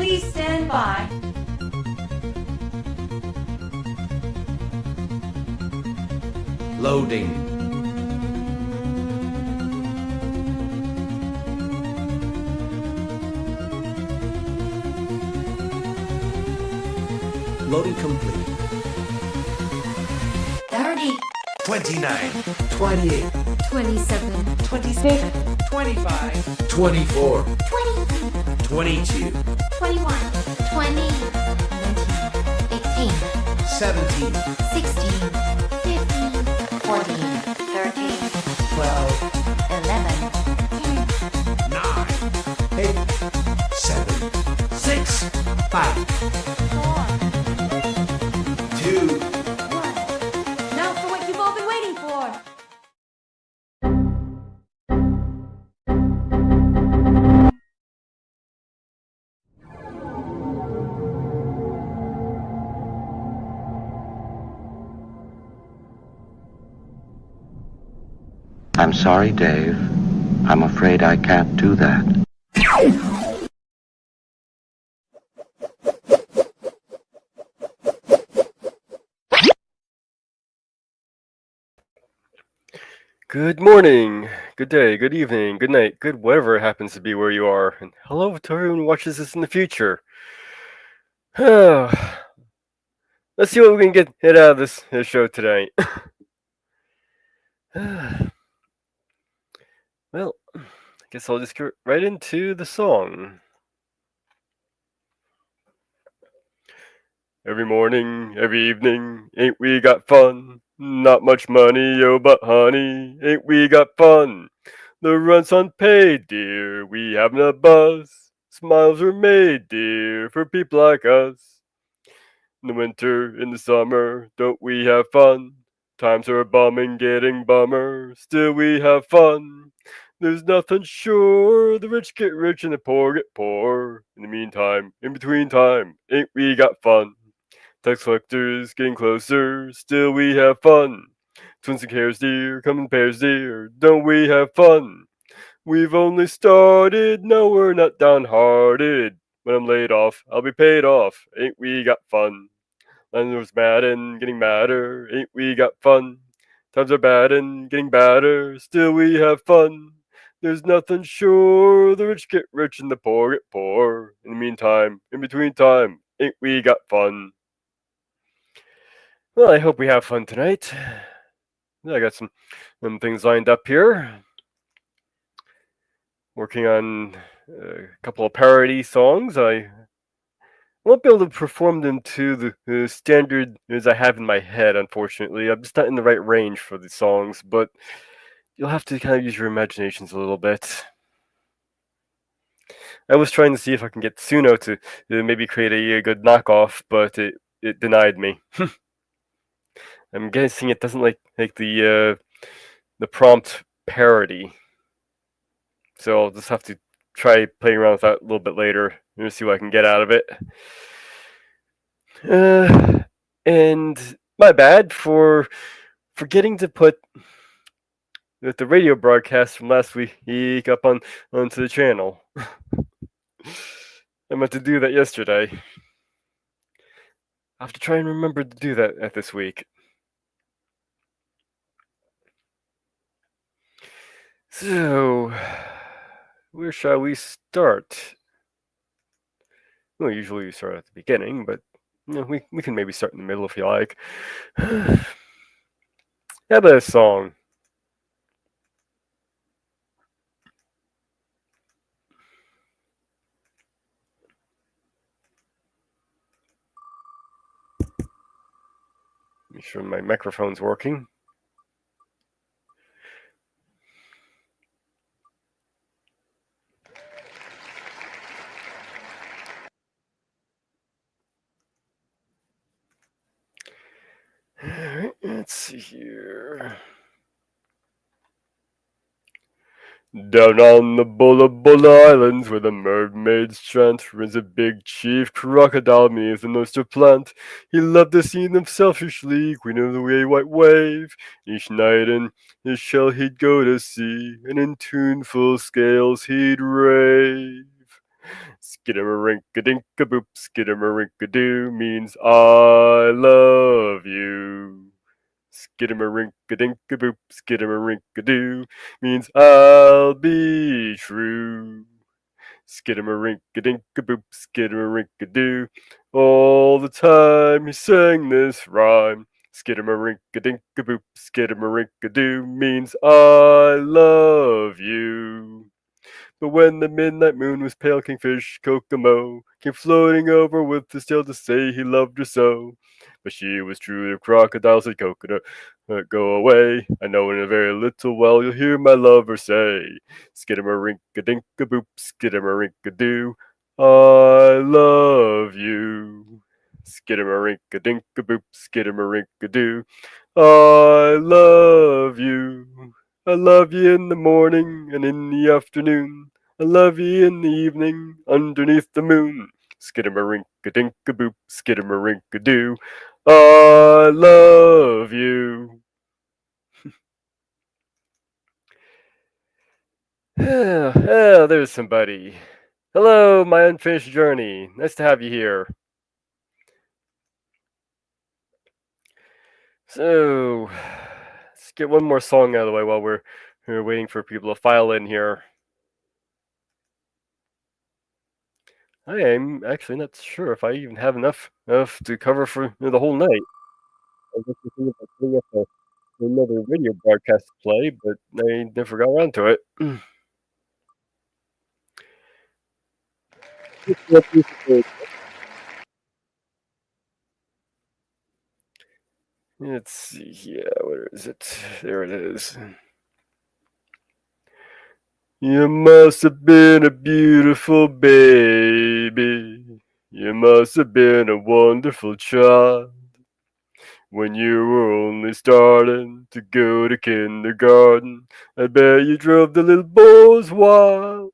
Please stand by. Loading. Loading complete. 30, 29, 28, 27, 26, 25, 24, 20, 22, 21, 20, 18, 17, 16, 15, 14, 13, 12, 11, 9, 8, 7, 6, 5, 2, 1. Now for what you've all been waiting for. I'm sorry, Dave. I'm afraid I can't do that. Good morning, good day, good evening, good night, good whatever it happens to be where you are, and hello to everyone who watches this in the future. Let's see what we can get out of this show tonight. Well, I guess I'll just get right into the song. Every morning, every evening, ain't we got fun? Not much money, yo, but honey, ain't we got fun? The rent's unpaid, dear, we having a buzz. Smiles are made, dear, for people like us. In the winter, in the summer, don't we have fun? Times are bumming, getting bummer, still we have fun. There's nothing sure, the rich get rich and the poor get poor. In the meantime, in between time, ain't we got fun? Tax collectors getting closer, still we have fun. Twins and cares, dear, come in pairs, dear, don't we have fun? We've only started, no, we're not downhearted. When I'm laid off, I'll be paid off, ain't we got fun? Landlord's mad and getting madder, ain't we got fun? Times are bad and getting badder, still we have fun. There's nothing sure, the rich get rich and the poor get poor. In the meantime, in between time, ain't we got fun? Well, I hope we have fun tonight. I got some things lined up here. Working on a couple of parody songs. I won't be able to perform them to the standard as I have in my head, unfortunately. I'm just not in the right range for the songs, but you'll have to kind of use your imaginations a little bit. I was trying to see if I can get Suno to maybe create a good knockoff, but it denied me. I'm guessing it doesn't like the prompt parody, so I'll just have to try playing around with that a little bit later and see what I can get out of it. And my bad for forgetting to put the radio broadcast from last week up onto the channel. I meant to do that yesterday. I'll have to try and remember to do that at this week. So, where shall we start? Well, usually we start at the beginning, but we can maybe start in the middle if you like. How about a song? Make sure my microphone's working. Alright, let's see here. Down on the Bula Bula Islands, where the mermaids chant, runs a big chief crocodile beneath an oyster plant. He loved to see them selfishly, queen of the white wave. Each night in his shell he'd go to sea, and in tuneful scales he'd rave. Skidamarinka-dinka-boop, skidamarinka-doo means I love you. Skidamarinka-dinka-boop, skidamarinka-doo means I'll be true. Skidamarinka-dinka-boop, skidamarinka-doo. All the time he sang this rhyme. Skidamarinka-dinka-boop, skidamarinka-doo means I love you. But when the midnight moon was pale, Kingfish Kokomo came floating over with his tail to say he loved her so. But she was true to crocodile, said Coconut. Go away. I know in a very little while you'll hear my lover say, Skidamarinka-dinka-boop, skidamarinka-doo. I love you. Skidamarinka-dinka-boop, skidamarinka-doo. I love you. I love you in the morning and in the afternoon. I love you in the evening underneath the moon. Skidamarinka-dinka-boop, skidamarinka-doo. I love you. Oh, there's somebody. Hello, my unfinished journey. Nice to have you here. So, let's get one more song out of the way while we're waiting for people to file in here. I am actually not sure if I even have enough to cover for the whole night. I was just thinking about putting up another radio broadcast to play, but I never got around to it. Let's see, yeah, where is it? There it is. You must have been a beautiful baby. You must have been a wonderful child. When you were only starting to go to kindergarten, I bet you drove the little boys wild.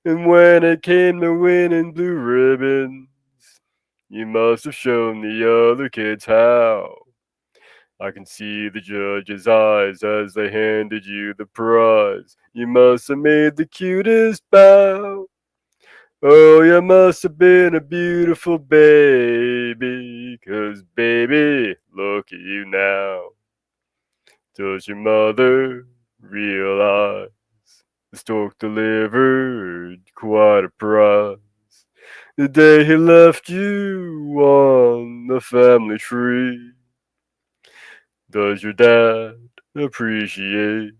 And when it came to winning blue ribbons, you must have shown the other kids how. I can see the judge's eyes as they handed you the prize. You must have made the cutest bow. Oh, you must have been a beautiful baby, 'cause baby, look at you now. Does your mother realize the stork delivered quite a prize? The day he left you on the family tree. Does your dad appreciate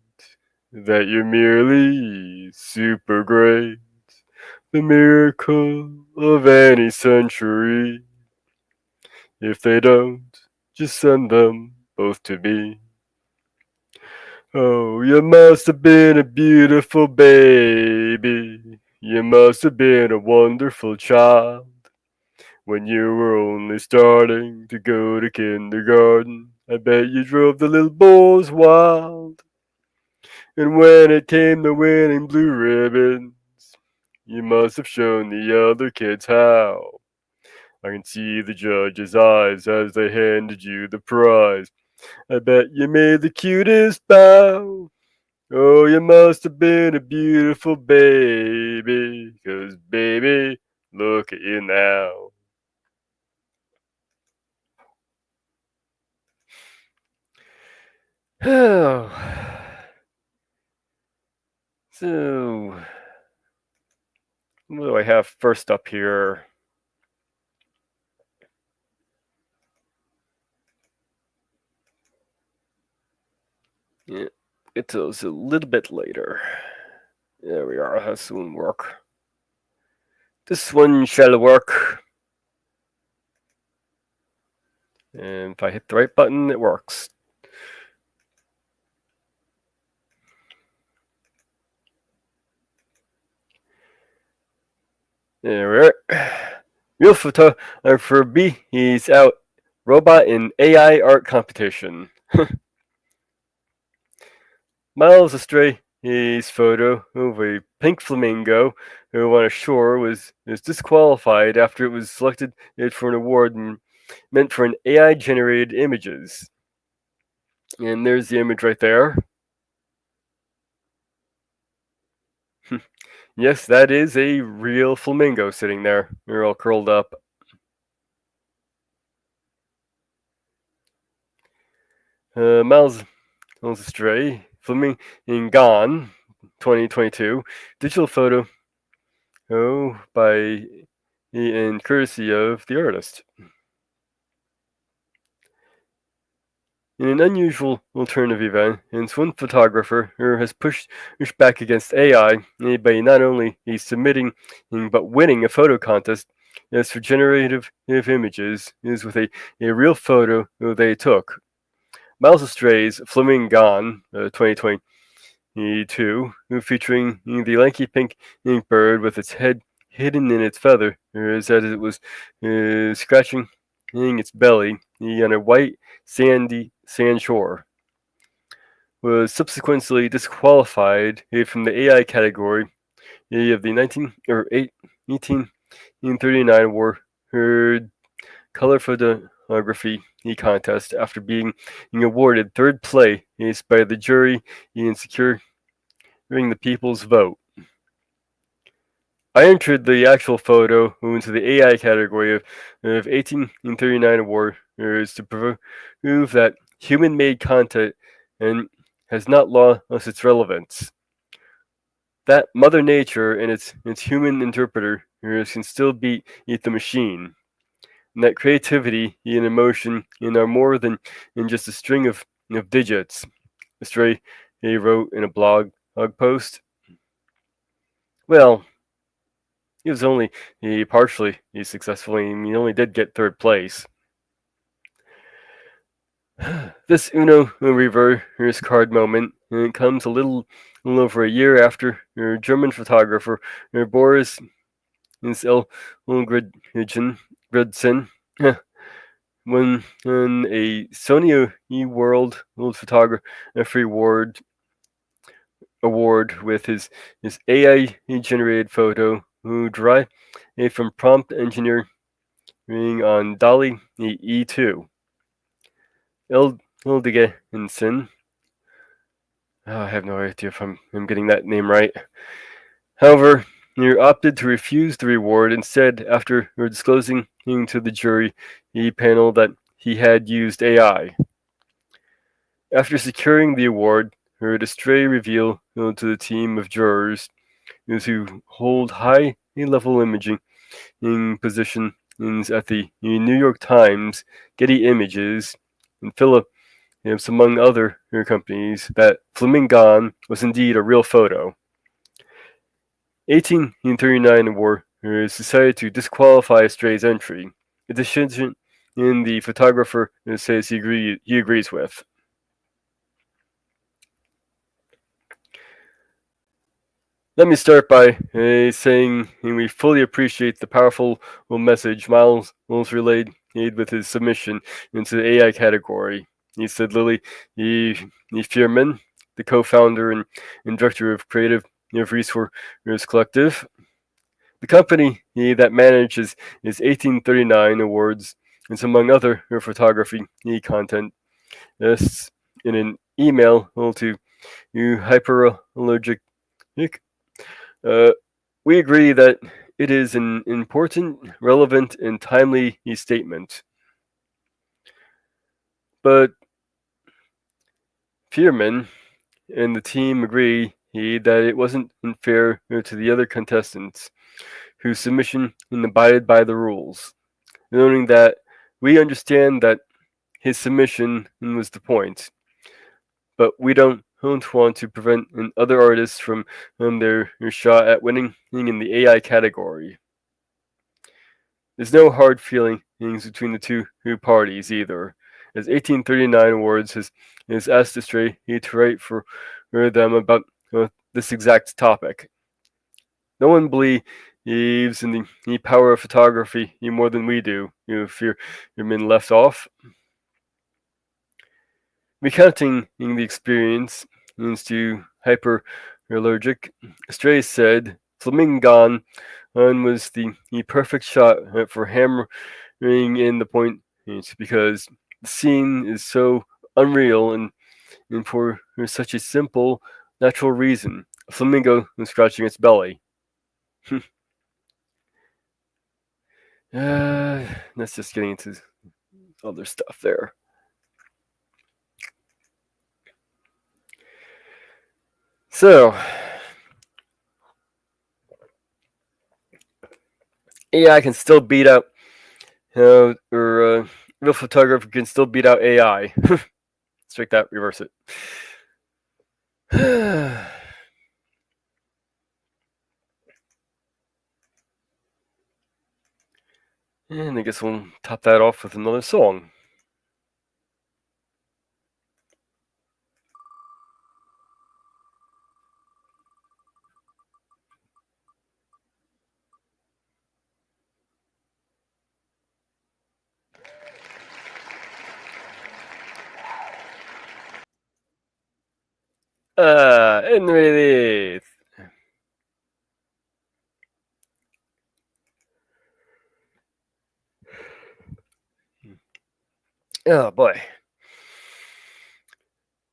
that you're merely super great? The miracle of any century. If they don't, just send them both to me. Oh, you must have been a beautiful baby. You must have been a wonderful child. When you were only starting to go to kindergarten, I bet you drove the little boys wild. And when it came to winning blue ribbons, you must have shown the other kids how. I can see the judge's eyes as they handed you the prize. I bet you made the cutest bow. Oh, you must have been a beautiful baby, 'cause baby, look at you now. Oh. So, what do I have first up here? Yeah, it was a little bit later. There we are. That soon work. This one shall work. And if I hit the right button, it works. There we are. Real photographer B, he's out. Robot in AI art competition. Miles astray, his photo of a pink flamingo who on a shore was disqualified after it was selected for an award meant for an AI generated images. And there's the image right there. Yes, that is a real flamingo sitting there. They're all curled up. Miles Astray, Flaming in Gone, 2022, digital photo by and courtesy of the artist. In an unusual alternative event, and one photographer has pushed back against AI by not only submitting but winning a photo contest as for generative images is with a real photo they took. Miles Astray's Flaming Gone, 2022, featuring the lanky pink bird with its head hidden in its feather, as it was scratching its belly on a white sandy sand shore, was subsequently disqualified from the AI category of the 1839 award color photography contest after being awarded third place by the jury in securing the people's vote. I entered the actual photo into the AI category of 1839 award to prove that human-made content and has not lost its relevance. That Mother Nature and its human interpreter can still beat the machine. And that creativity and emotion are more than just a string of digits. Astray wrote in a blog post. Well, he was only partially successful. He only did get third place. This Uno reverse card moment comes a little over a year after German photographer Boris Elgridson won a Sony World Photography Award with his AI generated photo derived from prompt engineering on Dolly E2. Ildegensen. I have no idea if I'm getting that name right. However, he opted to refuse the reward instead after disclosing to the jury panel that he had used AI. After securing the award, Astray revealed to the team of jurors who hold high level imaging positions at the New York Times, Getty Images, and Philip, among other companies, that Flamingon was indeed a real photo. 1839 award decided to disqualify Astray's entry, a decision the photographer says he agrees with. Let me start by saying we fully appreciate the powerful message Miles relayed with his submission into the AI category. He said Lily Fierman, the co-founder and director of Creative Resource Collective, the company that manages 1839 awards, and among other photography content, in an email to Hyperallergic. We agree that it is an important, relevant, and timely statement. But Fierman and the team agree that it wasn't unfair to the other contestants whose submission abided by the rules, noting that we understand that his submission was the point, but we don't want to prevent other artists from their shot at winning in the AI category. There's no hard feelings between the two parties either, as 1839 Awards has asked Astray to write for them about this exact topic. No one believes in the power of photography more than we do. If you're been left off. Recounting the experience to Hyperallergic, Astray said Flamingon was the perfect shot for hammering in the point because the scene is so unreal and for such a simple, natural reason. A flamingo scratching its belly. That's just getting into other stuff there. So, AI can still beat out, or real photographer can still beat out AI. Strike that, reverse it. And I guess we'll top that off with another song. And release. Oh boy.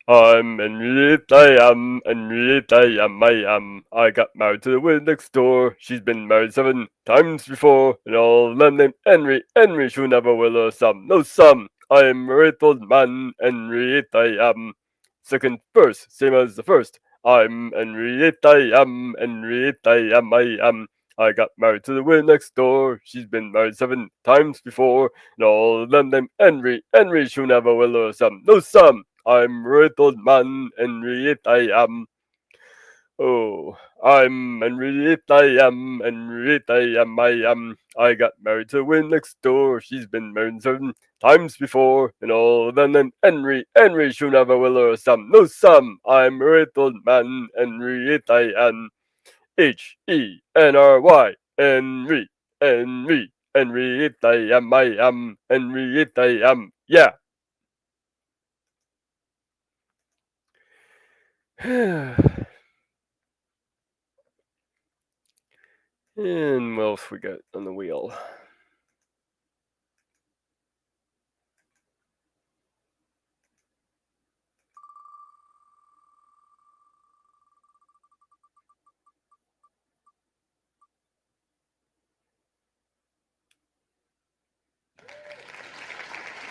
I'm Henriette, I am Henriette, I am. I got married to the wind next door. She's been married 7 times before, and all of them named Henry. Henry, she never will or some. No some. I'm a great old man, Henriette, I am. Second verse, same as the first. I'm Henriette, I am Henriette, I am, I am. I got married to the wind next door. She's been married 7 times before, and all of them named Henry. Henry, she never will or some. No some. I'm right old man, Henriette I am. Oh, I'm Henriette I am, Henriette I am, I am. I got married to Win next door. She's been married 7 times before, and all of them named Henry. Henry, she never will or some. No some. I'm right old man, Henriette I am. Henry, Henry, Henry, Henriette I am, Henriette I am. Yeah. And what else we got on the wheel?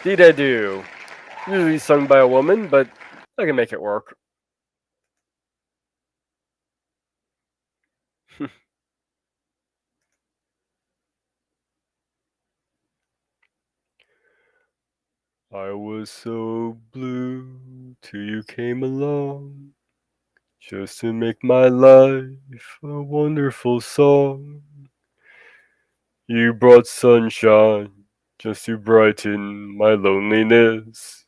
Did I do? Usually sung by a woman, but I can make it work. I was so blue till you came along, just to make my life a wonderful song. You brought sunshine just to brighten my loneliness.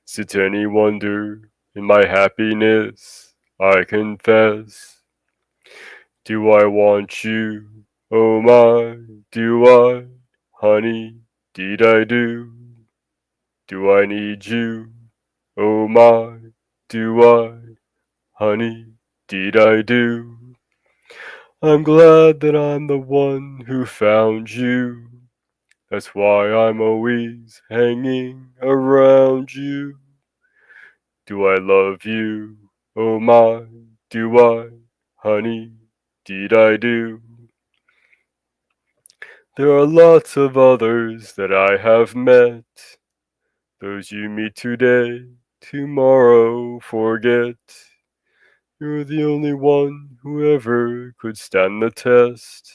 Is it any wonder in my happiness? I confess. Do I want you? Oh my, do I? Honey, did I do? Do I need you? Oh my, do I? Honey, did I do? I'm glad that I'm the one who found you. That's why I'm always hanging around you. Do I love you? Oh my, do I? Honey, did I do? There are lots of others that I have met. Those you meet today, tomorrow forget. You're the only one who ever could stand the test.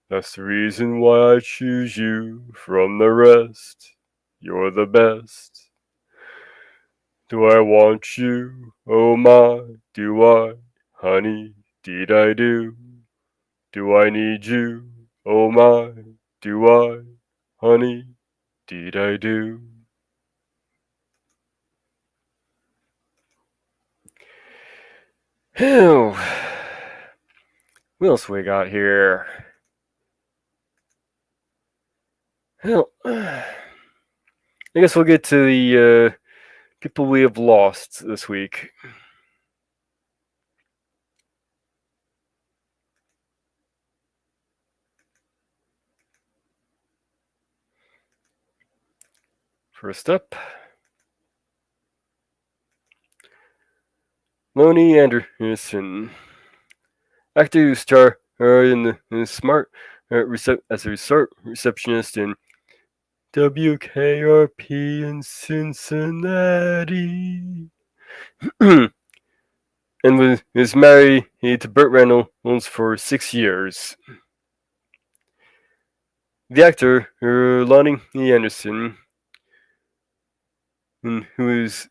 That's the reason why I choose you from the rest. You're the best. Do I want you? Oh my, do I? Honey, did I do? Do I need you? Oh my, do I? Honey, did I do? What else we got here? Well, I guess we'll get to the people we have lost this week. First up, Lonnie Anderson, actor who starred in the smart as a receptionist in WKRP in Cincinnati. And was married to Burt Reynolds for 6 years. The actor, Lonnie Anderson, who has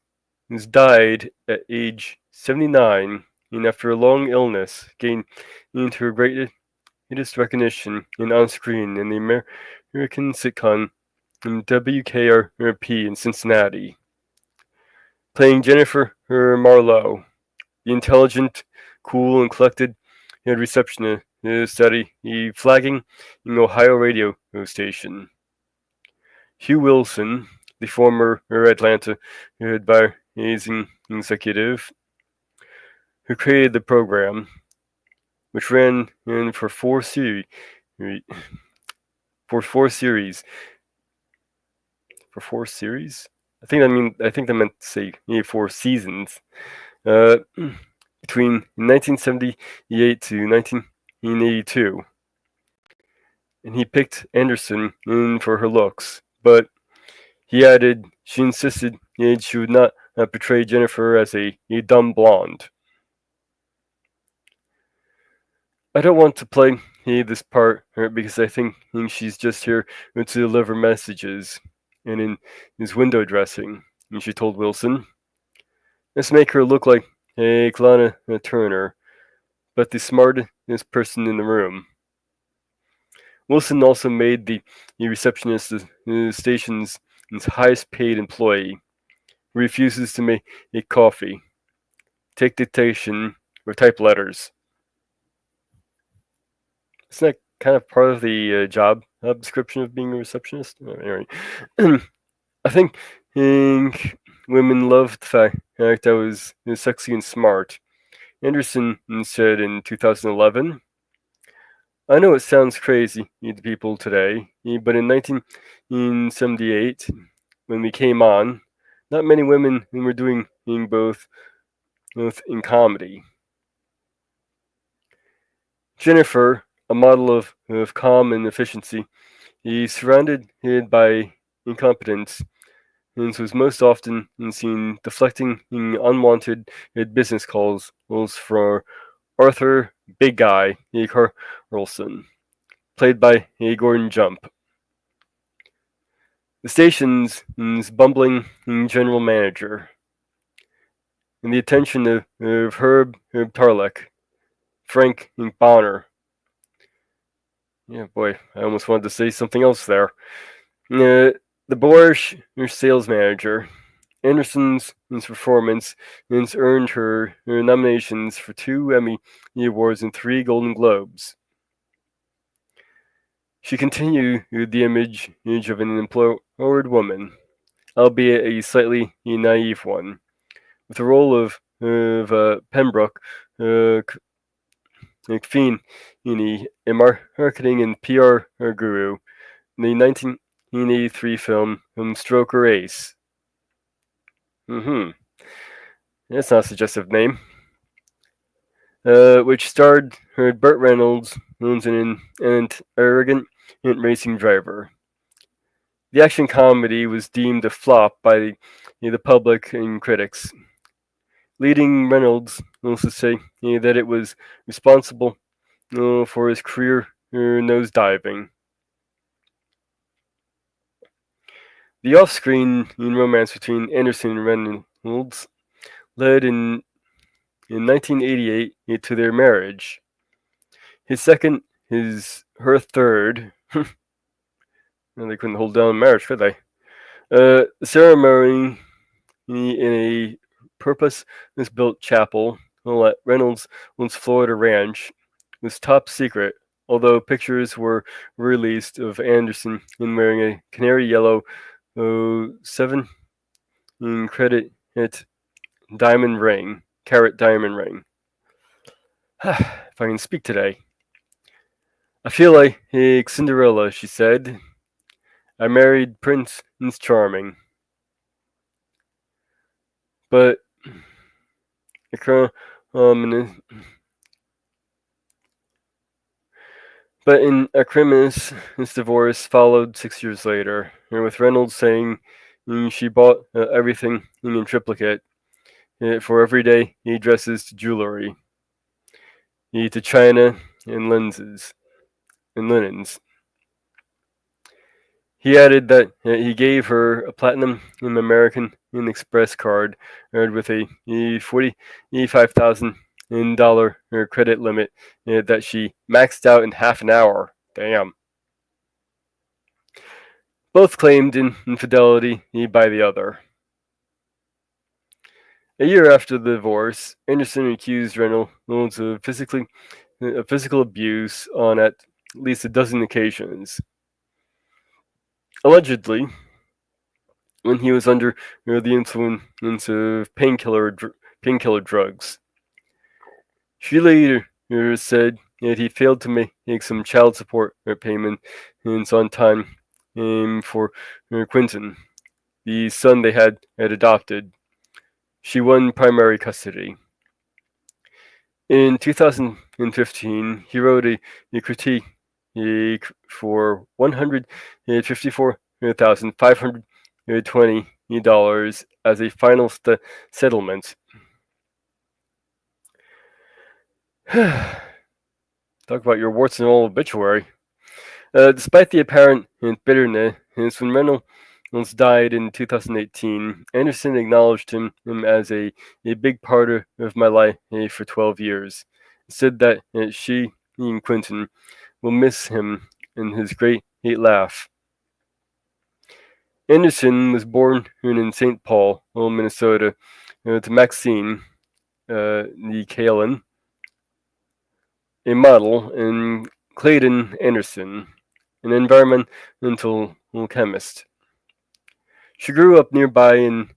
died at age 79, and after a long illness, gained into her greatest recognition in on-screen in the American sitcom WKRP in Cincinnati, playing Jennifer Marlowe, the intelligent, cool, and collected receptionist at a flagging Ohio radio station. Hugh Wilson, the former Atlanta advertising executive who created the program, which ran for four series. For 4 series? I think that meant to say 4 seasons. Between 1978 to 1982. And he picked Anderson for her looks, but he added she insisted she would not portray Jennifer as a dumb blonde. I don't want to play this part because I think she's just here to deliver messages and in his window dressing, she told Wilson. Let's make her look like a Kalana Turner, but the smartest person in the room. Wilson also made the receptionist the station's highest paid employee, who refuses to make coffee, take dictation, or type letters. Isn't that kind of part of the job description of being a receptionist? Anyway, I think women loved the fact that I was sexy and smart. Anderson said in 2011, I know it sounds crazy to people today, but in 1978, when we came on, not many women were doing both in comedy. Jennifer, a model of calm and efficiency, is surrounded by incompetence, and was most often seen deflecting unwanted business calls for Arthur Big Guy Carlson, played by Gordon Jump. The station's bumbling general manager, and the attention of Herb Tarlek, Frank Bonner. Yeah, boy, I almost wanted to say something else there. The boorish sales manager, Anderson's performance earned her nominations for 2 Emmy Awards and 3 Golden Globes. She continued the image of an empowered woman, albeit a slightly naive one, with the role of Pembroke McPhee, a marketing and PR guru, in the 1983 film Stroker Ace. That's not a suggestive name. Which starred Burt Reynolds as an arrogant racing driver. The action comedy was deemed a flop by the public and critics, leading Reynolds to say that it was responsible for his career nosediving. The off-screen romance between Anderson and Reynolds led in 1988 to their marriage. Her third. They couldn't hold down marriage, could they? The ceremony in a purpose-built chapel at Reynolds' Florida ranch was top secret, although pictures were released of Anderson wearing a canary yellow 7 carat diamond ring. If I can speak today. I feel like Cinderella, she said. I married Prince Charming. But But in Acrimus, his divorce followed 6 years later, and with Reynolds saying she bought everything in triplicate for everyday dresses to jewelry, to china and lenses and linens. He added that he gave her a platinum American Express card with a $45,000 credit limit that she maxed out in half an hour. Damn. Both claimed infidelity by the other. A year after the divorce, Anderson accused Reynolds of physical abuse on at least a dozen occasions. Allegedly, when he was under the influence of painkiller drugs. She later said that he failed to make some child support payments on time for Quentin, the son they had adopted. She won primary custody. In 2015, he wrote a critique for $154,520 as a final settlement. Talk about your warts and all obituary. Despite the apparent bitterness, when Reynolds died in 2018, Anderson acknowledged him as a big part of my life for 12 years. Said that she and Quentin will miss him and his great laugh. Anderson was born in St. Paul, Minnesota, to Maxine Kalin, a model, and Clayton Anderson, an environmental chemist. She grew up nearby in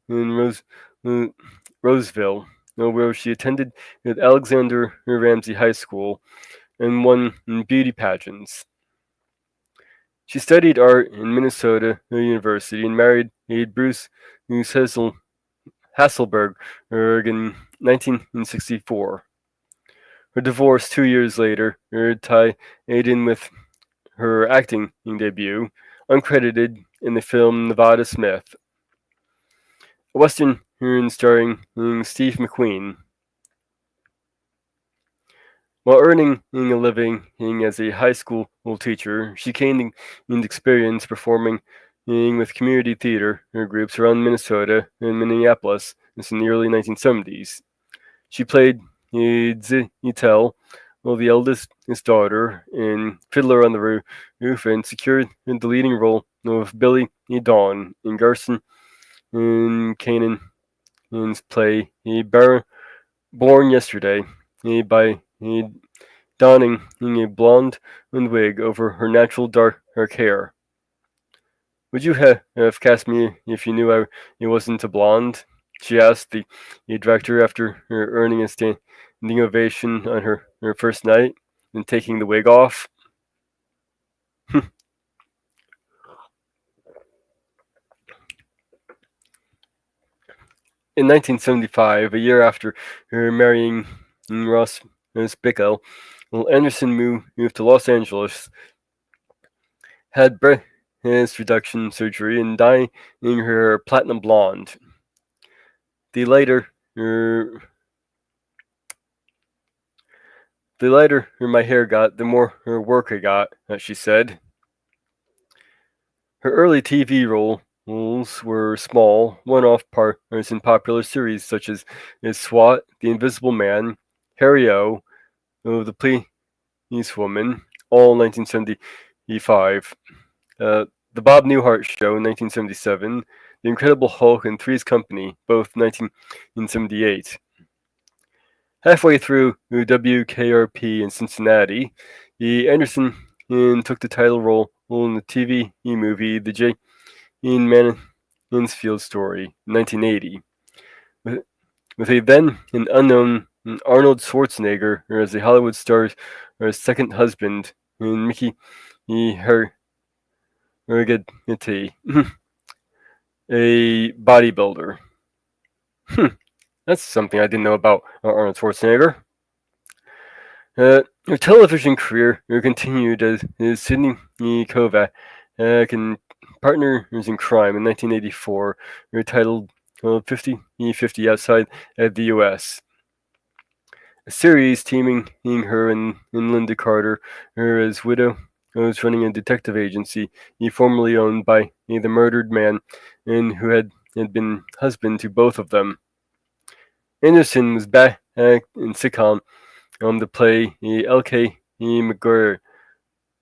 Roseville, where she attended at Alexander Ramsey High School and won beauty pageants. She studied art in Minnesota University and married Bruce Hasselberg in 1964. Her divorce 2 years later tied in with her acting debut, uncredited in the film Nevada Smith, a Western starring Steve McQueen. While earning a living as a high school teacher, she gained experience performing with community theater groups around Minnesota and Minneapolis in the early 1970s. She played Ethel, the eldest daughter, in Fiddler on the Roof, and secured the leading role of Billy Dawn in Garson and Kanan's play Born Yesterday by donning a blonde wig over her natural dark hair. Would you have cast me if you knew I wasn't a blonde? She asked the director after earning a standing ovation on her first night and taking the wig off. In 1975, a year after marrying Ross Bickle, Anderson moved to Los Angeles, had breast reduction surgery, and dyed her platinum blonde. The lighter my hair got, the more work I got, she said. Her early TV roles were small, one-off parts in popular series such as SWAT, The Invisible Man, Harry O, The Policewoman, all 1975, The Bob Newhart Show in 1977, The Incredible Hulk and Three's Company, both 1978. Halfway through WKRP in Cincinnati, Anderson took the title role in the TV movie The J. Mansfield Story, 1980, with a then an unknown Arnold Schwarzenegger as the Hollywood star's second husband, Mickey Hergety, a bodybuilder. That's something I didn't know about Arnold Schwarzenegger. Her television career continued as Sidney Kovac and Partners in Crime in 1984, titled 50-50 Outside of the U.S. A series teaming her and Linda Carter, her as widow, was running a detective agency formerly owned by the murdered man, and who had been husband to both of them. Anderson was back in sitcom to play L.K. McGurry,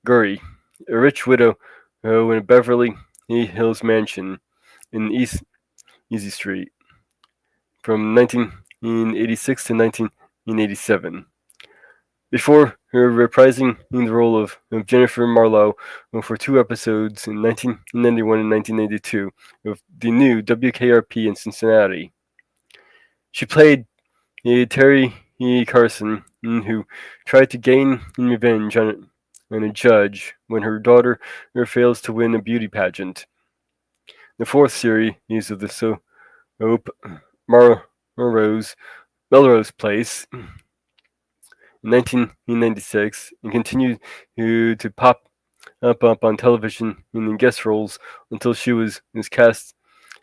a rich widow in a Beverly Hills mansion in East Easy Street from 1986 to 1987. Before her reprising the role of Jennifer Marlowe for two episodes in 1991 and 1992 of the new WKRP in Cincinnati. She played Terry Carson, who tried to gain revenge on a judge when her daughter fails to win a beauty pageant. The fourth series of the soap Melrose Place in 1996 and continued to pop up on television in guest roles until she was cast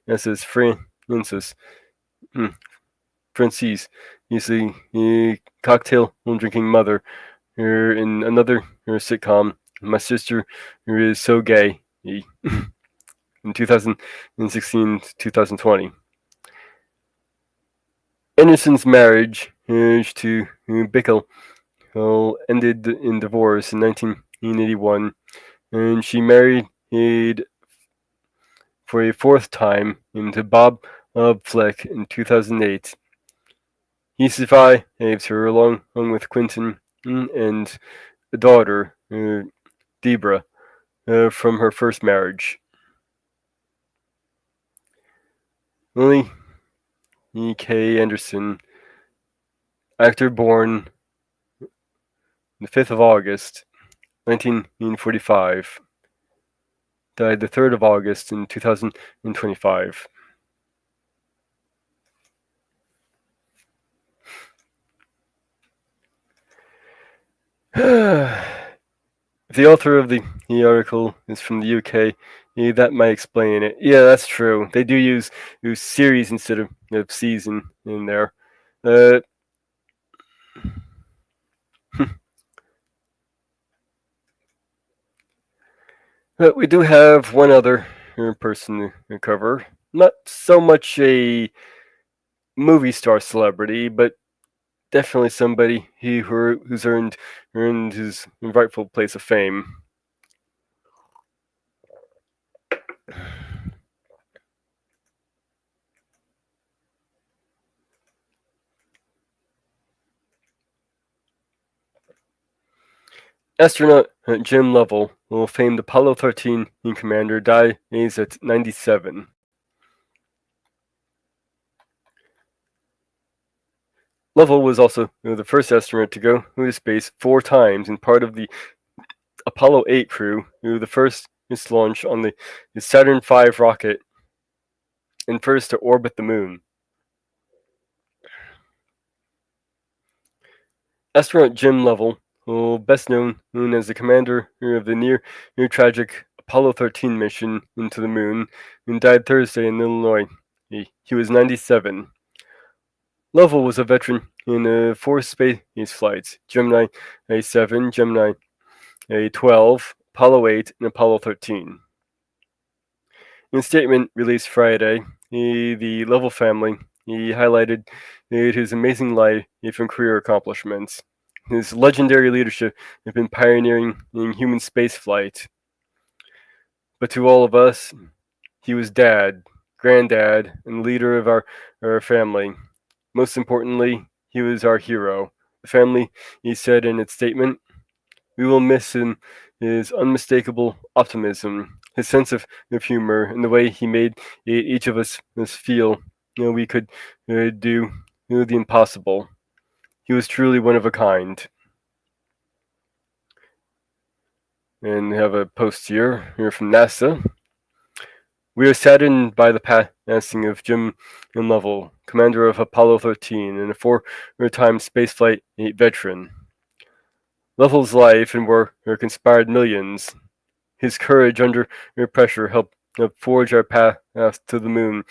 as Frances Francis, a cocktail drinking mother in another sitcom, My Sister Is So Gay, in 2016 to 2020. Anderson's marriage to Bickle ended in divorce in 1981, and she married for a fourth time to Bob Fleck in 2008. He survives her along with Quentin and a daughter, Debra, from her first marriage. Lily E.K. Anderson, actor born the 5th of August, 1945, died the 3rd of August in 2025. If the author of the article is from the UK, that might explain it. Yeah, that's true. They do use series instead of season in there. But we do have one other person to cover. Not so much a movie star celebrity, but definitely somebody who's earned his rightful place of fame. Astronaut Jim Lovell, famed Apollo 13 commander, dies at 97. Lovell was also the first astronaut to go to space 4 times and part of the Apollo 8 crew, the first launch on the Saturn V rocket and first to orbit the moon. Astronaut Jim Lovell, best known as the commander of the near tragic Apollo 13 mission into the moon, and died Thursday in Illinois. He was 97. Lovell was a veteran in 4 space flights: Gemini 7, Gemini 12, Apollo 8, and Apollo 13. In a statement released Friday, the Lovell family highlighted his amazing life and career accomplishments. His legendary leadership had been pioneering in human spaceflight. But to all of us, he was dad, granddad, and leader of our family. Most importantly, he was our hero. The family, he said in its statement, we will miss his unmistakable optimism, his sense of humor, and the way he made each of us feel we could do the impossible. He was truly one of a kind. And we have a post here from NASA. We are saddened by the passing of Jim Lovell, commander of Apollo 13 and a 4-time spaceflight veteran. Lovell's life and work inspired millions. His courage under pressure helped forge our path to the moon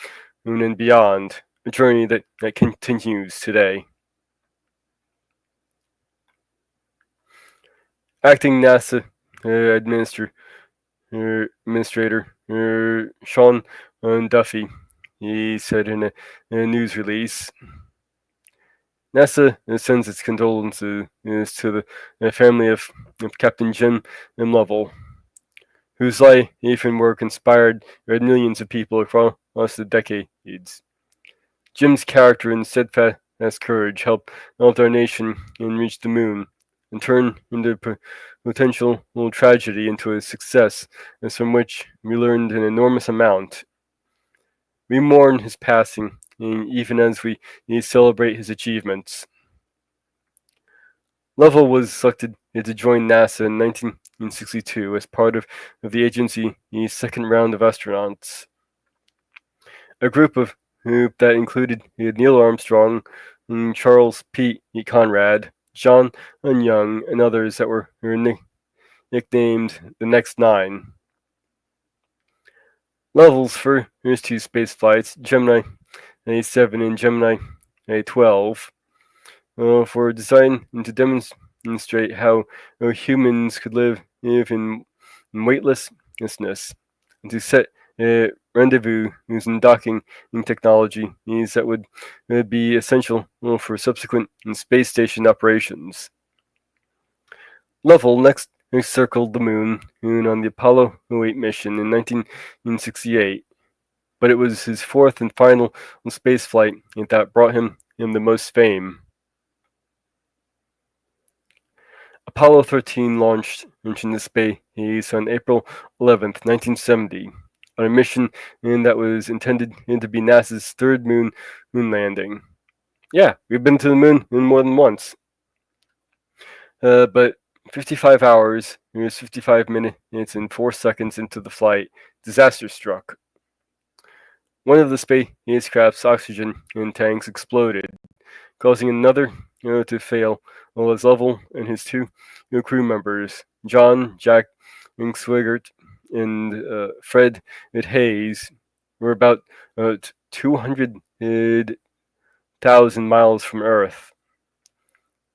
and beyond, a journey that continues today. Acting NASA administrator Sean Duffy, he said in a news release, NASA sends its condolences to the family of Captain Jim Lovell, whose life and work inspired millions of people across the decades. Jim's character and steadfast courage helped our nation and reach the moon, and turn into potential tragedy into a success, as from which we learned an enormous amount. We mourn his passing, even as we celebrate his achievements. Lovell was selected to join NASA in 1962 as part of the agency's second round of astronauts. A group that included Neil Armstrong, Charles P. Conrad, John Young, and others that were nicknamed the Next Nine. Lovell's first two space flights, Gemini 7 and Gemini 12, were designed to demonstrate how humans could live in weightlessness, and to set rendezvous using docking technology that would be essential for subsequent space station operations. Lovell next circled the moon on the Apollo 8 mission in 1968, but it was his fourth and final space flight that brought him the most fame. Apollo 13 launched into space on April 11th, 1970, on a mission that was intended to be NASA's third moon landing. Yeah, we've been to the moon more than once. But 55 hours, 55 minutes and 4 seconds into the flight, disaster struck. One of the spacecraft's oxygen tanks exploded, causing another to fail, while as Lovell and his two crew members, Jack Swigert and Fred Hayes, were about 200,000 miles from Earth.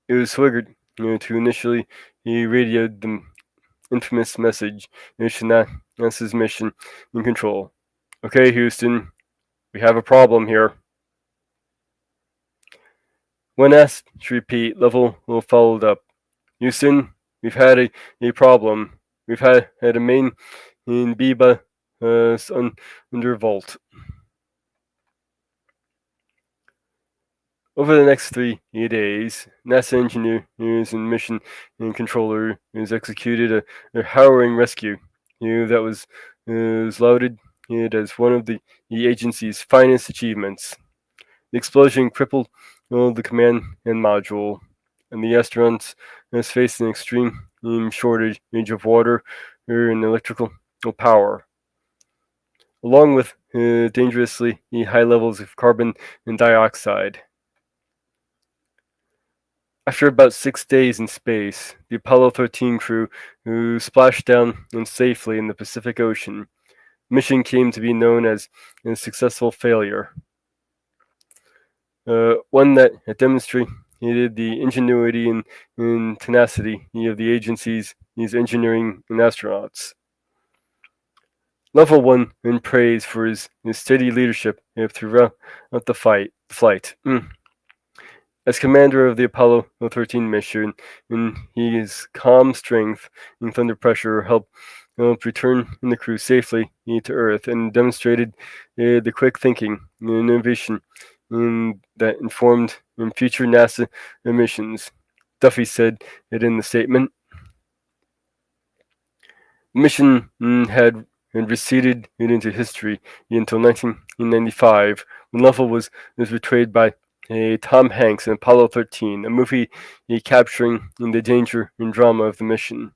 It was Swigert who initially radioed the infamous message to NASA's mission in control. Okay, Houston, we have a problem here. When asked to repeat, Lovell followed up. Houston, we've had a problem. We've had a main in Biba under vault. Over the next 3 days, NASA engineers and mission controllers executed a harrowing rescue that was lauded as one of the agency's finest achievements. The explosion crippled the command and module, and the astronauts faced an extreme shortage of water and electrical power, along with dangerously high levels of carbon dioxide. After about 6 days in space, the Apollo 13 crew splashed down safely in the Pacific Ocean. The mission came to be known as a successful failure. One that demonstrated the ingenuity and tenacity of the agency's engineering and astronauts. Lovell won praise for his steady leadership throughout the flight. As commander of the Apollo 13 mission, and his calm strength under pressure helped return the crew safely to Earth, and demonstrated the quick thinking and innovation that informed future NASA missions. Duffy said it in the statement. The mission had receded into history until 1995, when Lovell was betrayed by Tom Hanks in Apollo 13, a movie capturing the danger and drama of the mission.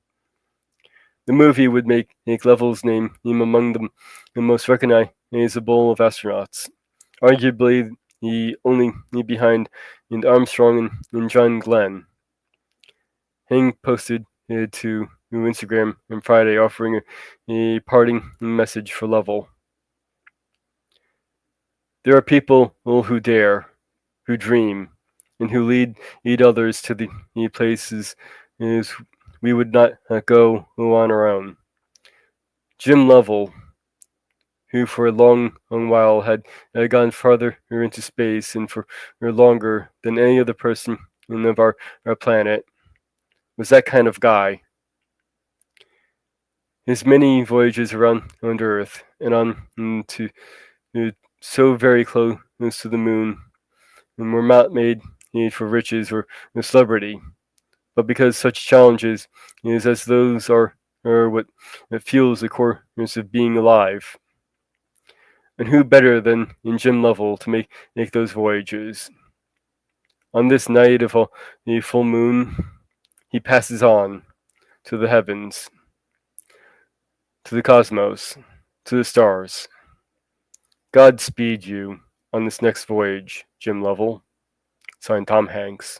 The movie would make Lovell's name among the most recognizable of astronauts, arguably the only behind Armstrong and John Glenn. Hank posted to Instagram on Friday offering a parting message for Lovell. There are people who dare, who dream, and who lead others to the places is we would not go on our own. Jim Lovell, who for a long while had gone farther into space and for longer than any other person of our planet, was that kind of guy. His many voyages around Earth and on to so very close to the moon and were not made for riches or celebrity, but because such challenges as those are what fuels the core of being alive. And who better than Jim Lovell to make those voyages? On this night of a full moon, he passes on to the heavens, to the cosmos, to the stars. Godspeed you on this next voyage, Jim Lovell. Signed, Tom Hanks.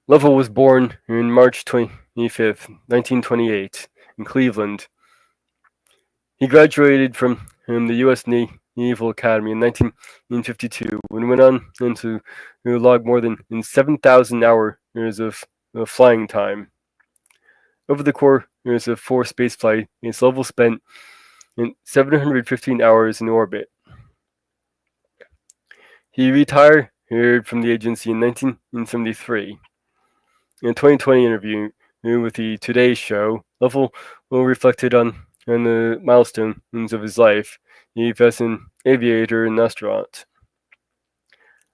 Lovell was born on March 25th, 1928, in Cleveland. He graduated from the U.S. Naval Academy in 1952 and went on to log more than 7,000 hours of flying time. Over the course of 4 spaceflights, Lovell spent 715 hours in orbit. He retired from the agency in 1973. In a 2020 interview with the Today Show, Lovell reflected on the milestones of his life, as an aviator and astronaut.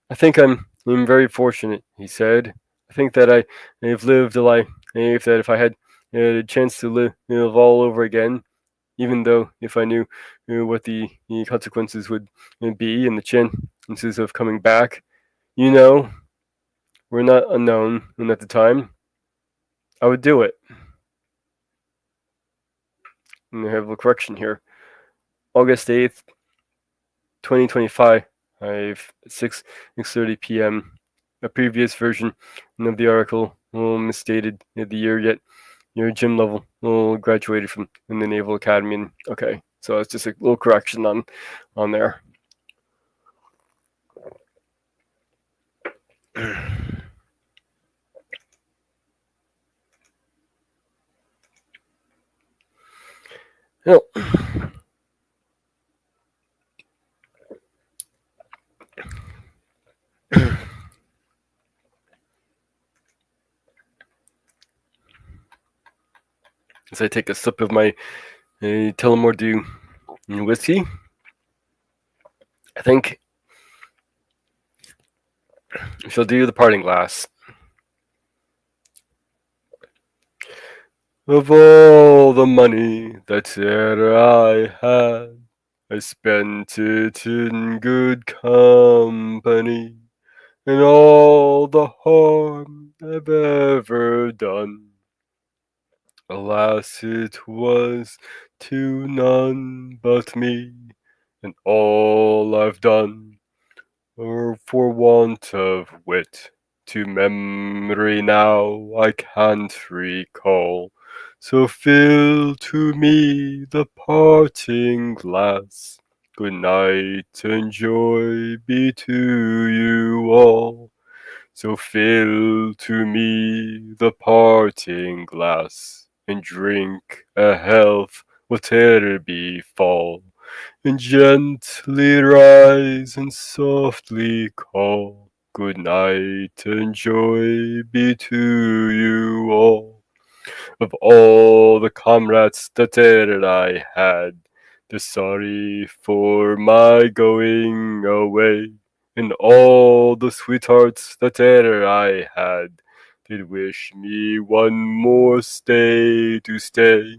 I think I'm very fortunate, he said. I think that I have lived a life that if I had a chance to live all over again, even though if I knew what the consequences would be and the chances of coming back, were not unknown and at the time, I would do it. And I have a correction here. August 8th, 2025, I have 6:30 p.m. A previous version of the article misstated the year, yet Jim Lovell graduated from the Naval Academy. And, okay, so it's just a little correction on there. Now, as I take a sip of my Tullamore Dew whiskey, I think I shall do the parting glass. Of all the money that e'er I had, I spent it in good company, and all the harm I've ever done, alas, it was to none but me, and all I've done, or for want of wit, to memory now I can't recall. So fill to me the parting glass. Good night and joy be to you all. So fill to me the parting glass, and drink a health whate'er befall, and gently rise and softly call. Good night and joy be to you all. Of all the comrades that e'er I had, they're sorry for my going away, and all the sweethearts that e'er I had did wish me one more stay to stay.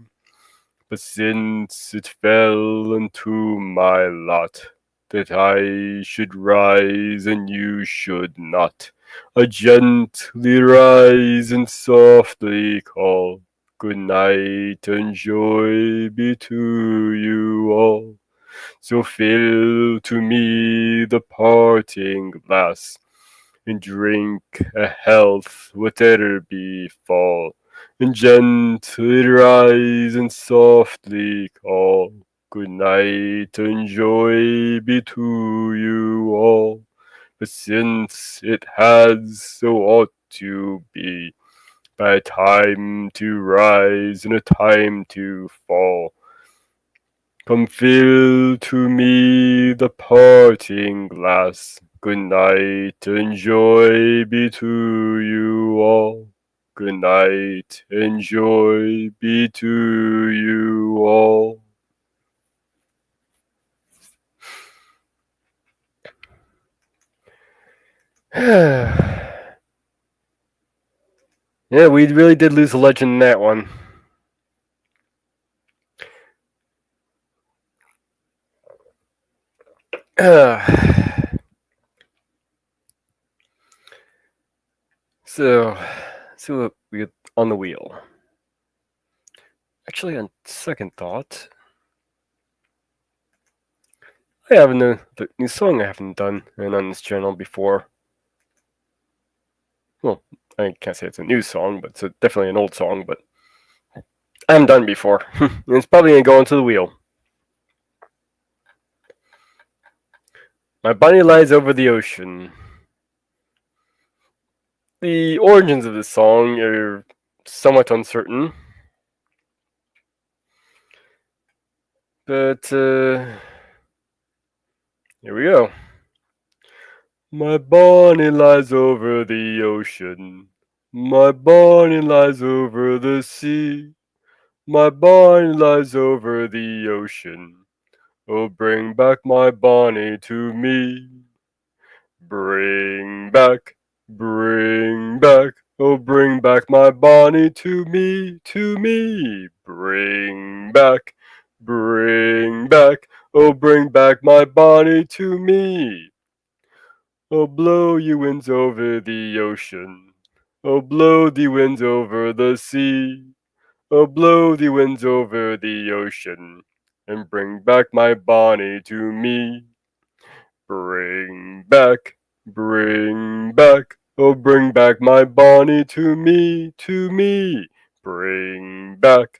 But since it fell unto my lot that I should rise and you should not, I gently rise and softly call. Good night and joy be to you all. So fill to me the parting glass, and drink a health, whatever befall, and gently rise and softly call. Good night and joy be to you all. But since it has so ought to be, by a time to rise and a time to fall, come fill to me the parting glass. Good night and joy be to you all. Good night and joy be to you all. Yeah, we really did lose a legend in that one. So what we get on the wheel. Actually, on second thought, I have a new song I haven't done on this channel before. Well, I can't say it's a new song, but it's definitely an old song, but I haven't done it before. It's probably going to go into the wheel. My Bunny Lies Over the Ocean. The origins of this song are somewhat uncertain, but here we go. My Bunny lies over the ocean. My Bunny lies over the sea. My Bunny lies over the ocean. Oh, bring back my Bonnie to me. Bring back, oh, bring back my Bonnie to me, to me. Bring back, oh, bring back my Bonnie to me. Oh, blow you winds over the ocean. Oh, blow the winds over the sea. Oh, blow the winds over the ocean, and bring back my Bonnie to me. Bring back, oh, bring back my Bonnie to me, to me. Bring back,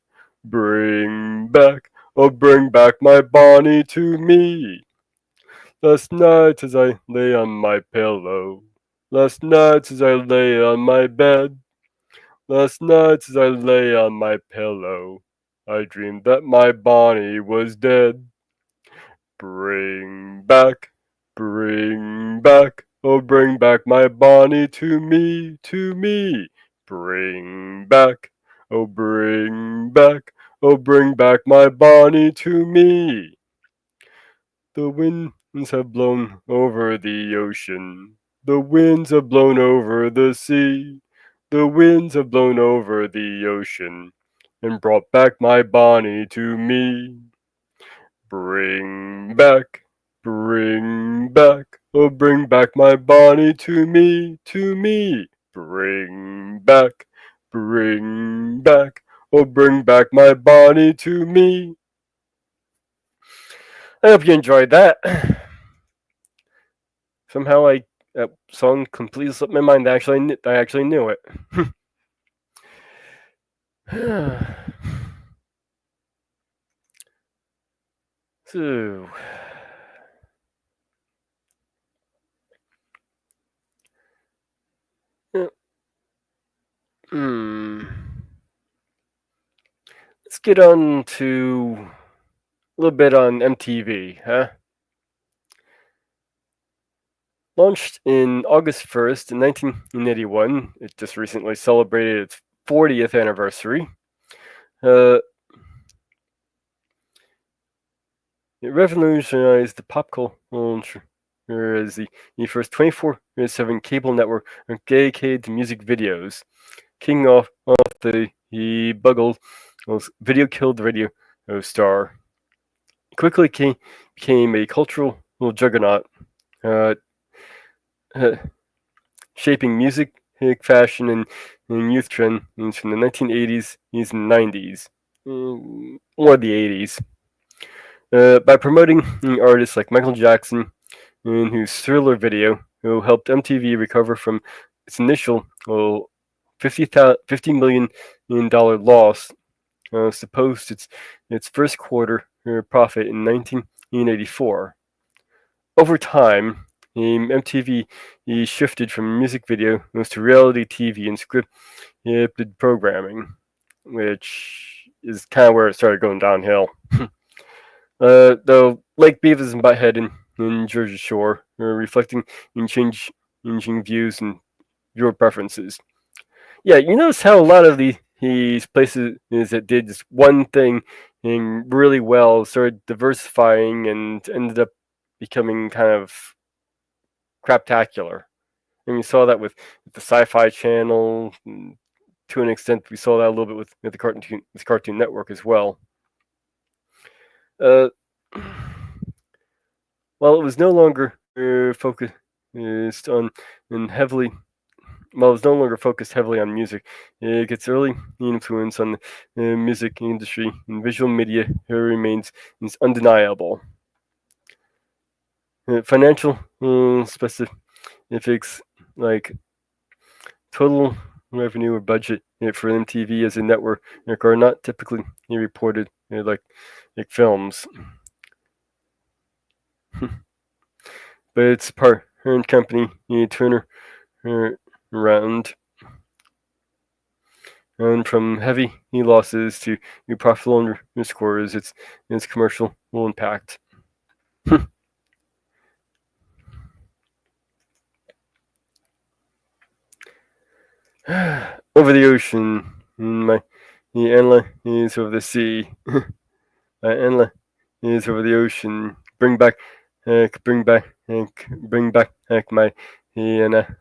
oh, bring back my Bonnie to me. Last night as I lay on my pillow, last night as I lay on my bed, last night as I lay on my pillow, I dreamed that my Bonnie was dead. Bring back, oh, bring back my Bonnie to me, to me. Bring back, oh, bring back my Bonnie to me. The winds have blown over the ocean. The winds have blown over the sea. The winds have blown over the ocean and brought back my Bonnie to me. Bring back, oh, bring back my Bonnie to me, to me. Bring back, oh, bring back my Bonnie to me. I hope you enjoyed that. Somehow that song completely slipped my mind. I actually knew it. So, let's get on to a little bit on MTV, huh? Launched in August 1st, 1981, it just recently celebrated its 40th anniversary. It revolutionized the pop culture as the first 24/7 cable network dedicated to music videos. Kicking off the Bugle Video Killed the Radio star. Quickly became a cultural juggernaut, shaping music, fashion, and youth trends from the 1980s and 90s, or the 80s. By promoting artists like Michael Jackson, in whose Thriller video who helped MTV recover from its initial $50 million loss, supposed its first quarter profit in 1984. Over time, MTV shifted from music videos to reality TV and scripted programming, which is kind of where it started going downhill. Though like Beavis and Butthead in Jersey Shore, reflecting in changing views and viewer preferences. Yeah, you notice how a lot of these places that did just one thing really well started diversifying and ended up becoming kind of craptacular. And we saw that with the Sci-Fi Channel. To an extent, we saw that a little bit with the Cartoon Network as well. Uh, while it was no longer focused on and heavily while it's no longer focused heavily on music, its early influence on the music industry and visual media remains is undeniable. Financial specifics like total revenue or budget for MTV as a network are not typically reported like films, but its parent company Turner around and from heavy losses to profitable scores, its commercial impact. Over the ocean, my Anla is over the sea. My Anla is over the ocean. Bring back my Anna.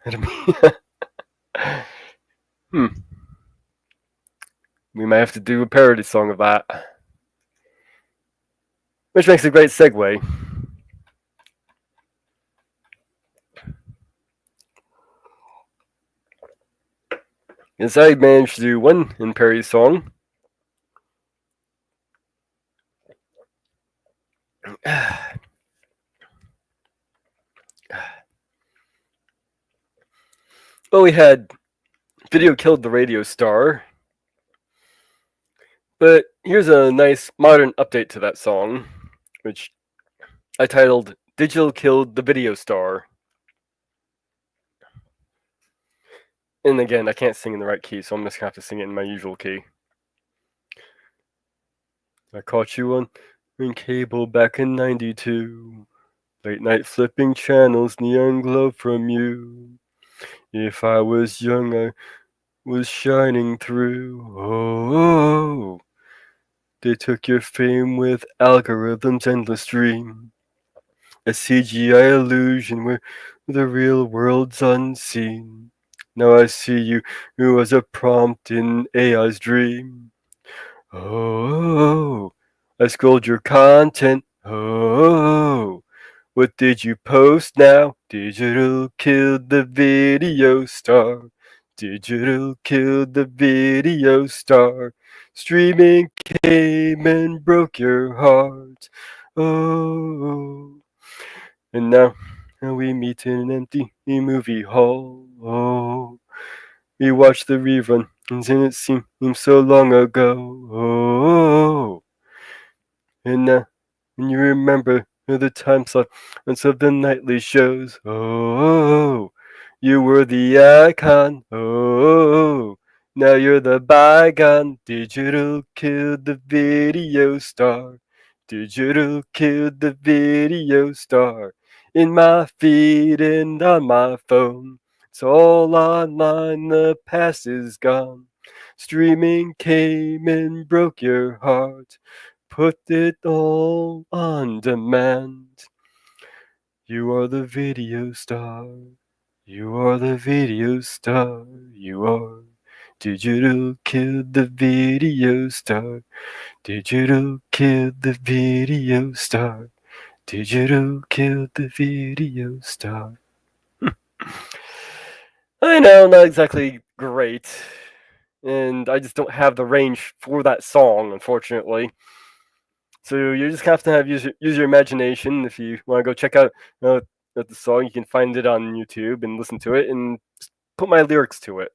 We might have to do a parody song of that. Which makes a great segue. Yes, I managed to do one in Perry's song. Well, we had Video Killed the Radio Star. But here's a nice modern update to that song, which I titled Digital Killed the Video Star. And again, I can't sing in the right key, so I'm just going to have to sing it in my usual key. I caught you on cable back in 92. Late night flipping channels, neon glow from you. If I was young, I was shining through. Oh, they took your fame with algorithms' endless dream. A CGI illusion where the real world's unseen. Now I see you as a prompt in AI's dream. Oh, I scrolled your content. Oh, what did you post now? Digital killed the video star. Digital killed the video star. Streaming came and broke your heart. Oh. And now we meet in an empty movie hall. Oh, we watch the rerun, and it seems so long ago. Oh, and now and you remember the time slots of the nightly shows. Oh, you were the icon. Oh, now you're the bygone. Digital killed the video star. Digital killed the video star. In my feed and on my phone. It's all online, the past is gone. Streaming came and broke your heart. Put it all on demand. You are the video star. You are the video star. You are. Digital killed the video star. Digital killed the video star. Digital killed the video star. I know, not exactly great. And I just don't have the range for that song, unfortunately. So you just have to use your imagination if you want to go check out of the song. You can find it on YouTube and listen to it and put my lyrics to it.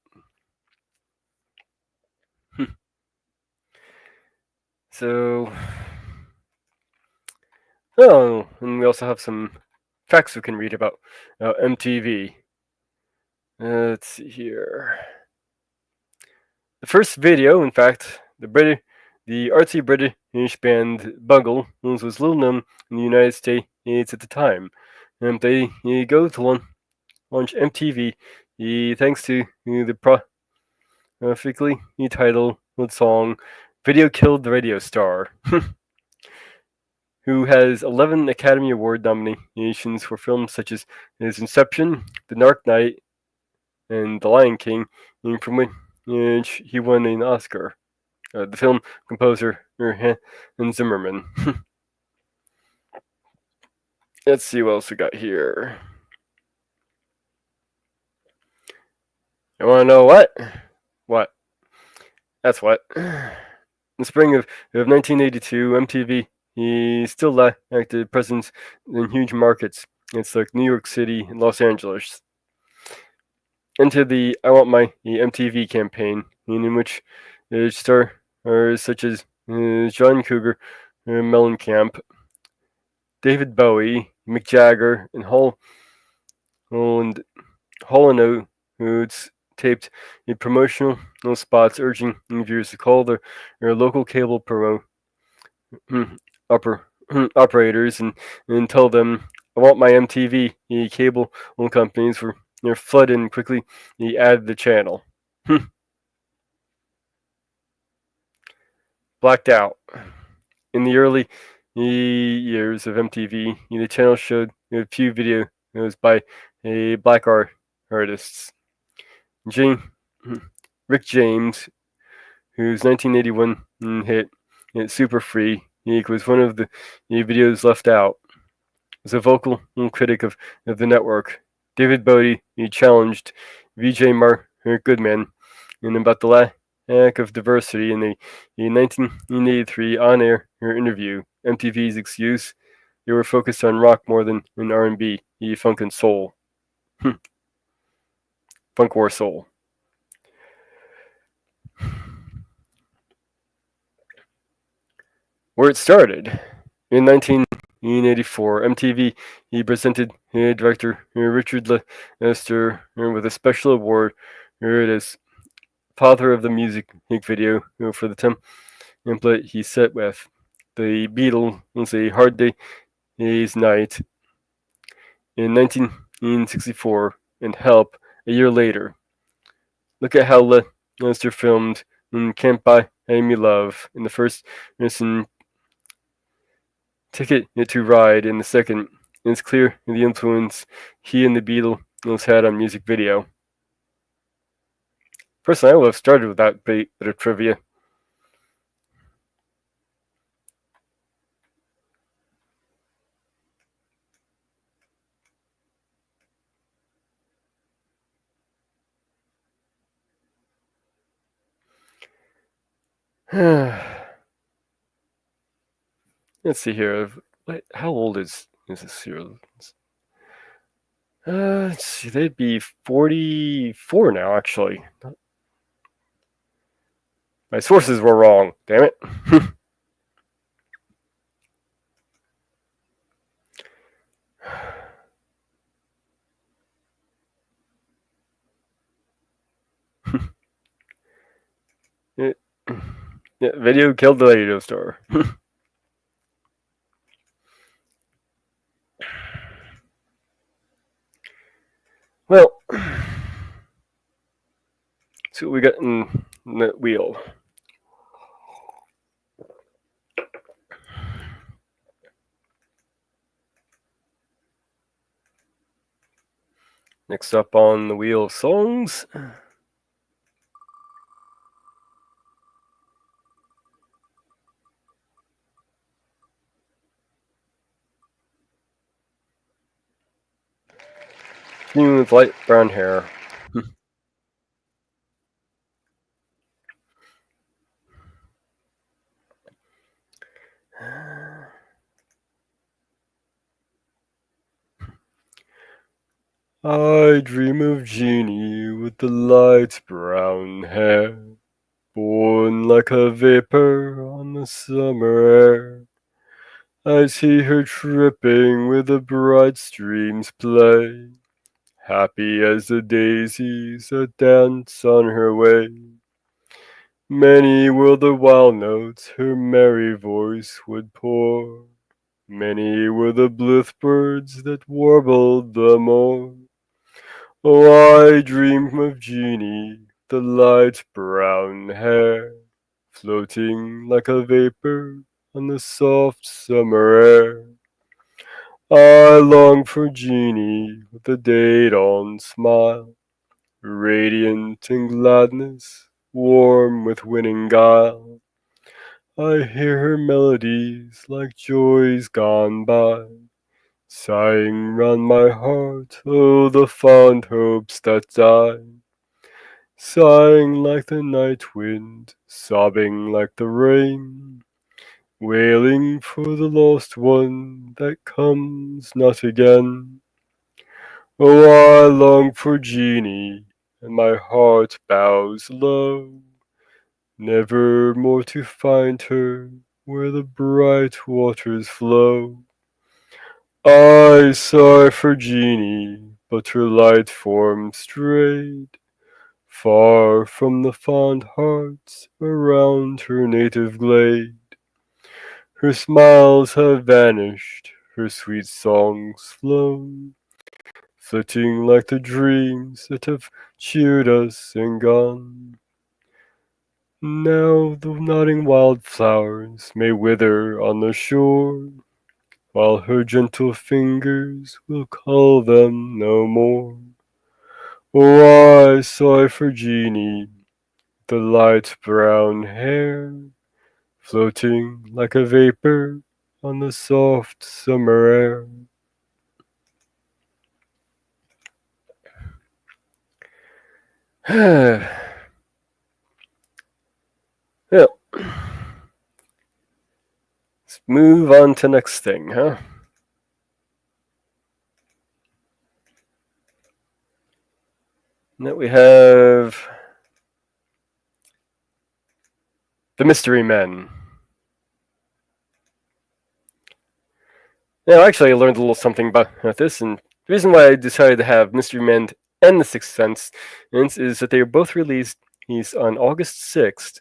So, oh, and we also have some facts we can read about MTV. Let's see here. The first video, in fact, the artsy British band Bungle was little known in the United States at the time. And they go to launch MTV thanks to the prolifically titled song "Video Killed the Radio Star," who has 11 Academy Award nominations for films such as Inception, The Dark Knight, and The Lion King, and from which he won an Oscar. The film composer Hans Zimmerman. Let's see what else we got here. You want to know what? What? That's what. In the spring of 1982, MTV he still lacked a presence in huge markets. It's like New York City and Los Angeles. Into the I Want My MTV campaign, in which stars such as John Cougar, Mellencamp, David Bowie, Mick Jagger, and Hall & Oates taped promotional spots urging viewers to call their local cable operators and tell them, I want my MTV. Cable companies were flooded and quickly added the channel. Blacked out. In the early years of MTV, the channel showed a few videos by black artists. Rick James, whose 1981 hit Super Free was one of the videos left out. As a vocal critic of the network, David Bowie challenged VJ Mark Goodman about the lack of diversity in a 1983 on-air interview. MTV's excuse: they were focused on rock more than in R&B, funk and soul. Funk or soul. Where it started. In 1984, MTV presented director Richard Lester with a special award as father of the music video for the template he set with. The Beatles, A Hard Day's Night, in 1964, and Help a year later. Look at how Lester filmed Can't Buy Me Love in the first Ticket to Ride in the second. It's clear the influence he and the Beatles had on music video. Personally, I would have started with that bit of trivia. Let's see here. How old is this here? Let's see. They'd be 44 now, actually. My sources were wrong. Damn it. Yeah, video killed the radio star. Well, see what we got in that wheel. Next up on the wheel of songs. Human with light brown hair. I dream of Jeannie with the light brown hair, born like a vapor on the summer air. I see her tripping with the bright streams play, happy as the daisies that dance on her way. Many were the wild notes her merry voice would pour, many were the bluebirds that warbled the more. Oh, I dream of Jeannie, the light brown hair, floating like a vapor on the soft summer air. I long for Jeannie with the day dawn smile, radiant in gladness, warm with winning guile. I hear her melodies like joys gone by, sighing round my heart, oh, the fond hopes that die. Sighing like the night wind, sobbing like the rain, wailing for the lost one that comes not again. Oh, I long for Jeannie, and my heart bows low, never more to find her where the bright waters flow. I sigh for Jeannie, but her light form strayed far from the fond hearts around her native glade. Her smiles have vanished, her sweet songs flown, flitting like the dreams that have cheered us and gone. Now the nodding wildflowers may wither on the shore, while her gentle fingers will call them no more. Oh, I sigh for Jeannie, the light brown hair, floating like a vapor on the soft summer air. Yeah, let's move on to next thing, huh? Now we have the Mystery Men. Now, actually, I learned a little something about this, and the reason why I decided to have Mystery Men and The Sixth Sense is that they were both released on August 6th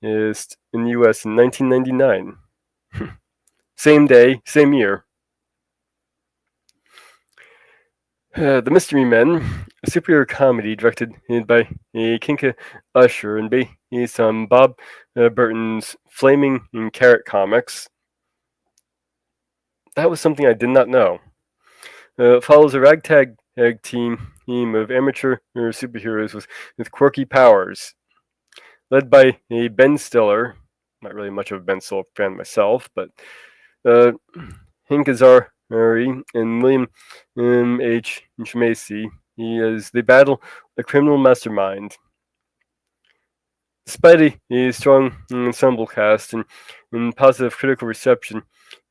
is in the US in 1999. Same day, same year. The Mystery Men, a superhero comedy directed by Kinka Usher and based on Bob Burton's Flaming Carrot comics. That was something I did not know. Follows a ragtag team of amateur superheroes with quirky powers, led by Ben Stiller. Not really much of a Ben Stiller fan myself, but Hank Azaria and William H. Macy as they battle a criminal mastermind. Despite a strong ensemble cast and positive critical reception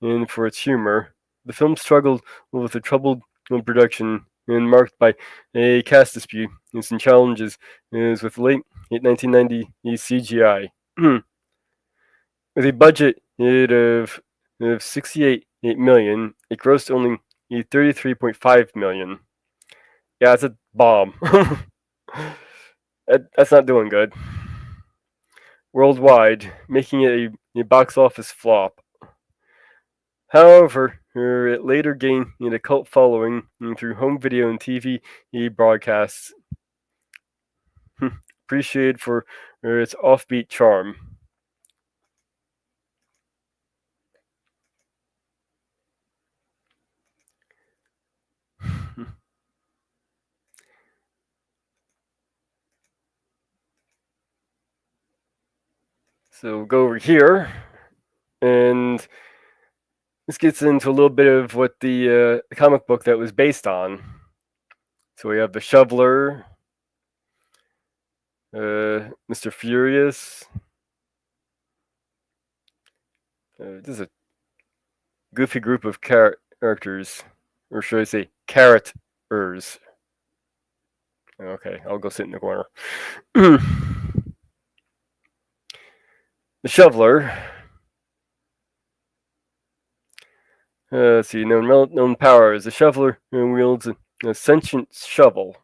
and for its humor, the film struggled with a troubled production and marked by a cast dispute and some challenges as with late 1990 CGI. With a budget of 68 million, it grossed only 33.5 million. Yeah, it's a bomb. That's not doing good. Worldwide, making it a box office flop. However, it later gained a cult following through home video and TV broadcasts, appreciated for its offbeat charm. So we'll go over here, and this gets into a little bit of what the comic book that was based on. So we have the Shoveler, Mr. Furious. This is a goofy group of characters, or should I say, characters. Okay, I'll go sit in the corner. The shoveler. Let's see, known powers. The shoveler wields a sentient shovel,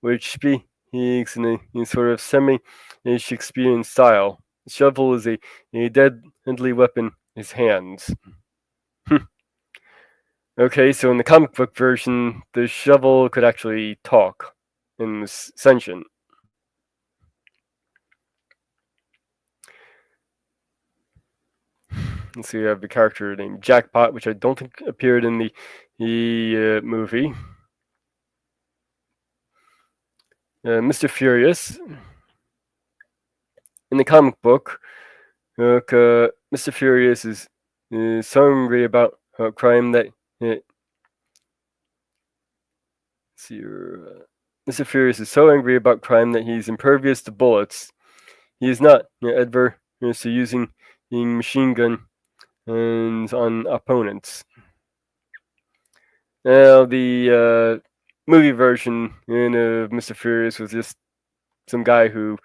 which speaks in sort of semi-Shakespearean style. The shovel is a deadly weapon in his hands. Okay, so in the comic book version, the shovel could actually talk and was sentient. Let's see, we have a character named Jackpot, which I don't think appeared in the movie. Mr. Furious. In the comic book, Mr. Furious is so angry about crime that Mr. Furious is so angry about crime that he's impervious to bullets. He is not adverse to using machine gun on opponents. Now, the movie version of Mr. Furious was just some guy who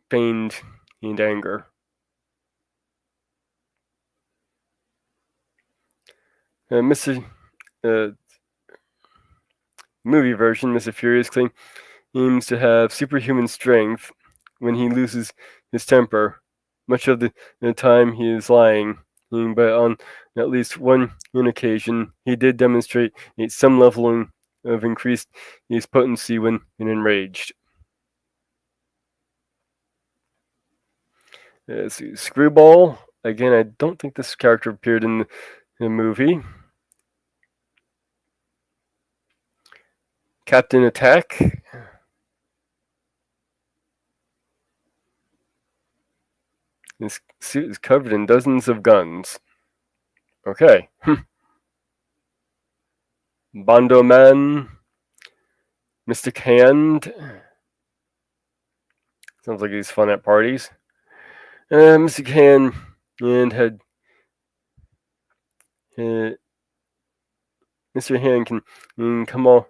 feigned anger. Mr. Movie version, Mr. Furious claims to have superhuman strength when he loses his temper. Much of the time he is lying, but on at least one occasion he did demonstrate some level of increased his potency when enraged. Screwball. Again, I don't think this character appeared in the movie. Captain Attack. His suit is covered in dozens of guns. Okay. Bondo Man. Mystic Hand. Sounds like he's fun at parties. Mystic Hand and had Mr. Hand can come off.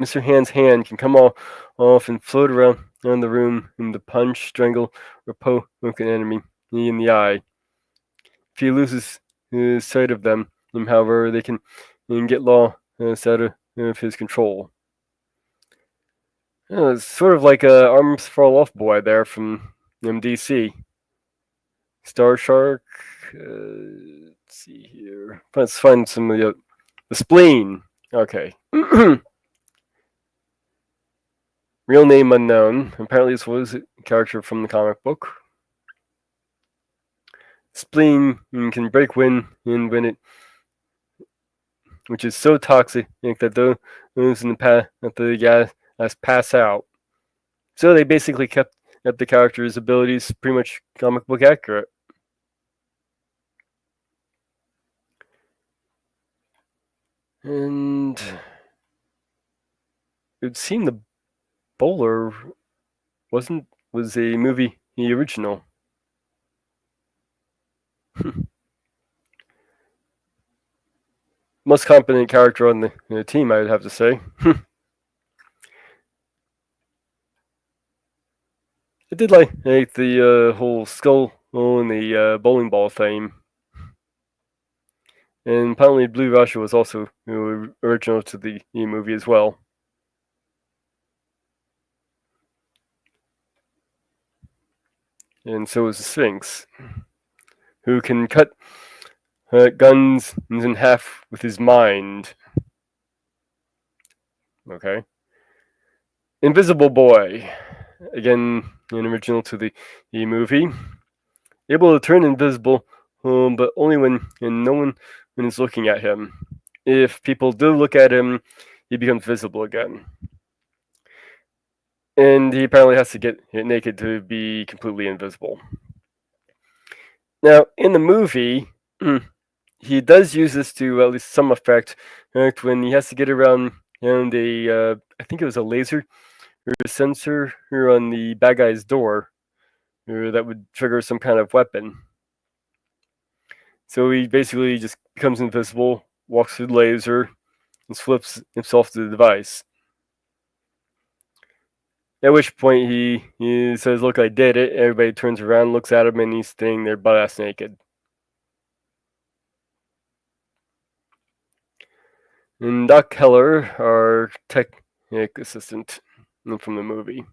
Mr. Hand's hand can come off and float around the room to punch, strangle, or poke an enemy in the eye. If he loses sight of them, however, they can get lost out of his control. It's sort of like Arms Fall Off boy there from DC. Star Shark. Let's see here. Let's find some of the Spleen. Okay. Real name unknown. Apparently, this was a character from the comic book. Spleen can break wind when it, which is so toxic that those in the gas pass out. So they basically kept the character's abilities pretty much comic book accurate. And it would seem the Bowler was a movie the original. Most competent character on the team, I would have to say. I did like the whole skull and the bowling ball theme. And apparently Blue Russia was also original to the movie as well. And so is the Sphinx, who can cut guns in half with his mind. Okay. Invisible Boy, again an original to the movie. Able to turn invisible, but only when no one is looking at him. If people do look at him, he becomes visible again. And he apparently has to get naked to be completely invisible. Now, in the movie, he does use this to at least some effect when he has to get around I think it was a laser or a sensor on the bad guy's door that would trigger some kind of weapon. So he basically just becomes invisible, walks through the laser, and flips off the device. At which point he says, "Look, I did it." Everybody turns around, looks at him, and he's staying there butt ass naked. And Doc Keller, our technic assistant from the movie.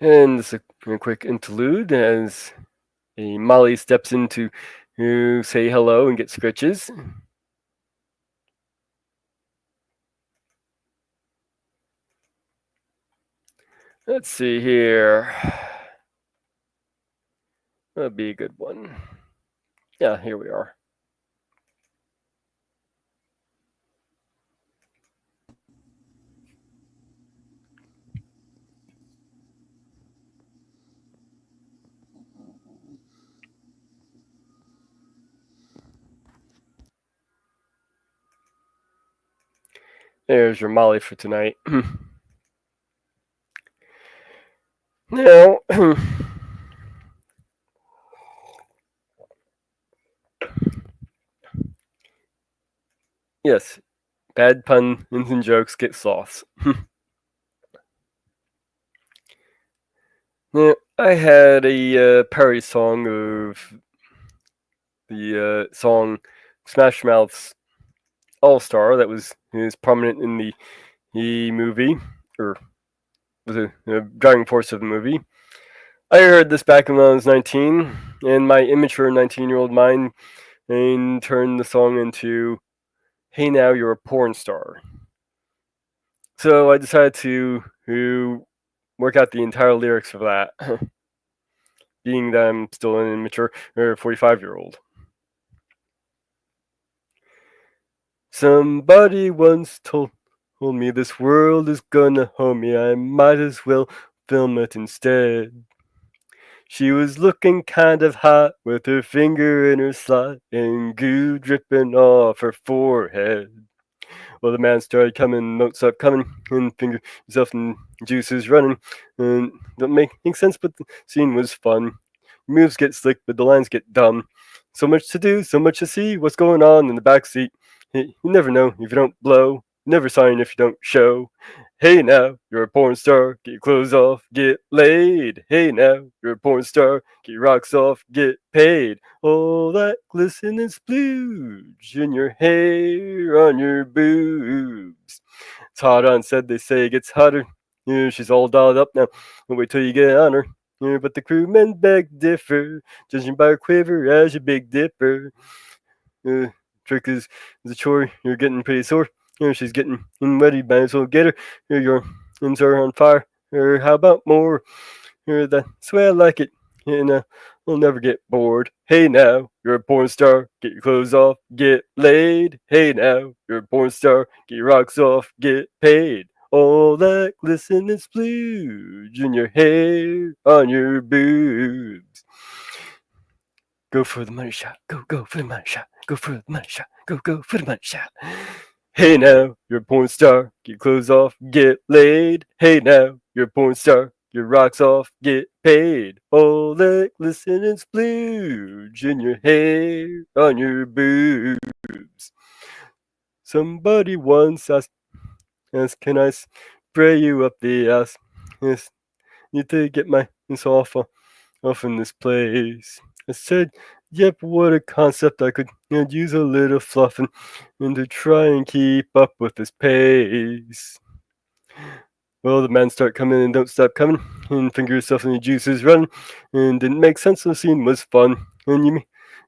And this is a quick interlude as a Molly steps in to say hello and get scritches. Let's see here. That'll be a good one. Yeah, here we are. There's your Molly for tonight. Now, yes, bad puns and jokes get sauce. Now, I had a parody song of the song Smash Mouth's All Star that was prominent in the movie, or was a driving force of the movie. I heard this back when I was 19, and my immature 19-year-old mind turned the song into "Hey Now You're a Porn Star." So I decided to work out the entire lyrics for that, being that I'm still an immature 45-year-old. Somebody once told me this world is gonna hold me, I might as well film it instead. She was looking kind of hot with her finger in her slot and goo dripping off her forehead. Well, the man started coming, notes started coming, and finger himself and juices running. And don't make sense, but the scene was fun. Moves get slick, but the lines get dumb. So much to do, so much to see. What's going on in the back seat? You never know if you don't blow. Never sign if you don't show. Hey now, you're a porn star. Get your clothes off, get laid. Hey now, you're a porn star. Get your rocks off, get paid. All that glistening splooge in your hair on your boobs. It's hot on set, they say it gets hotter. Yeah, she's all dolled up now. Wait till you get on her. Yeah, but the crewmen beg differ, judging by her quiver as your Big Dipper. Trick is a chore, you're getting pretty sore. She's getting ready, might as well get her. Your ends are on fire. How about more? That's the way I like it. We'll never get bored. Hey now, you're a porn star. Get your clothes off, get laid. Hey now, you're a porn star. Get your rocks off, get paid. All that glistening splooge in your hair on your boobs. Go for the money shot. Go for the money shot. Go for the money shot. Go for the money shot. Hey now, you're a porn star. Get your clothes off, get laid. Hey now, you're a porn star. Your rocks off, get paid. All that glistening splooge in your hair on your boobs. Somebody once asked, can I spray you up the ass? Yes, need to get my off in this place. I said, yep, what a concept. I could use a little fluffing and to try and keep up with this pace. Well, the men start coming and don't stop coming, and finger yourself in the juices run, and didn't make sense. The scene was fun, and you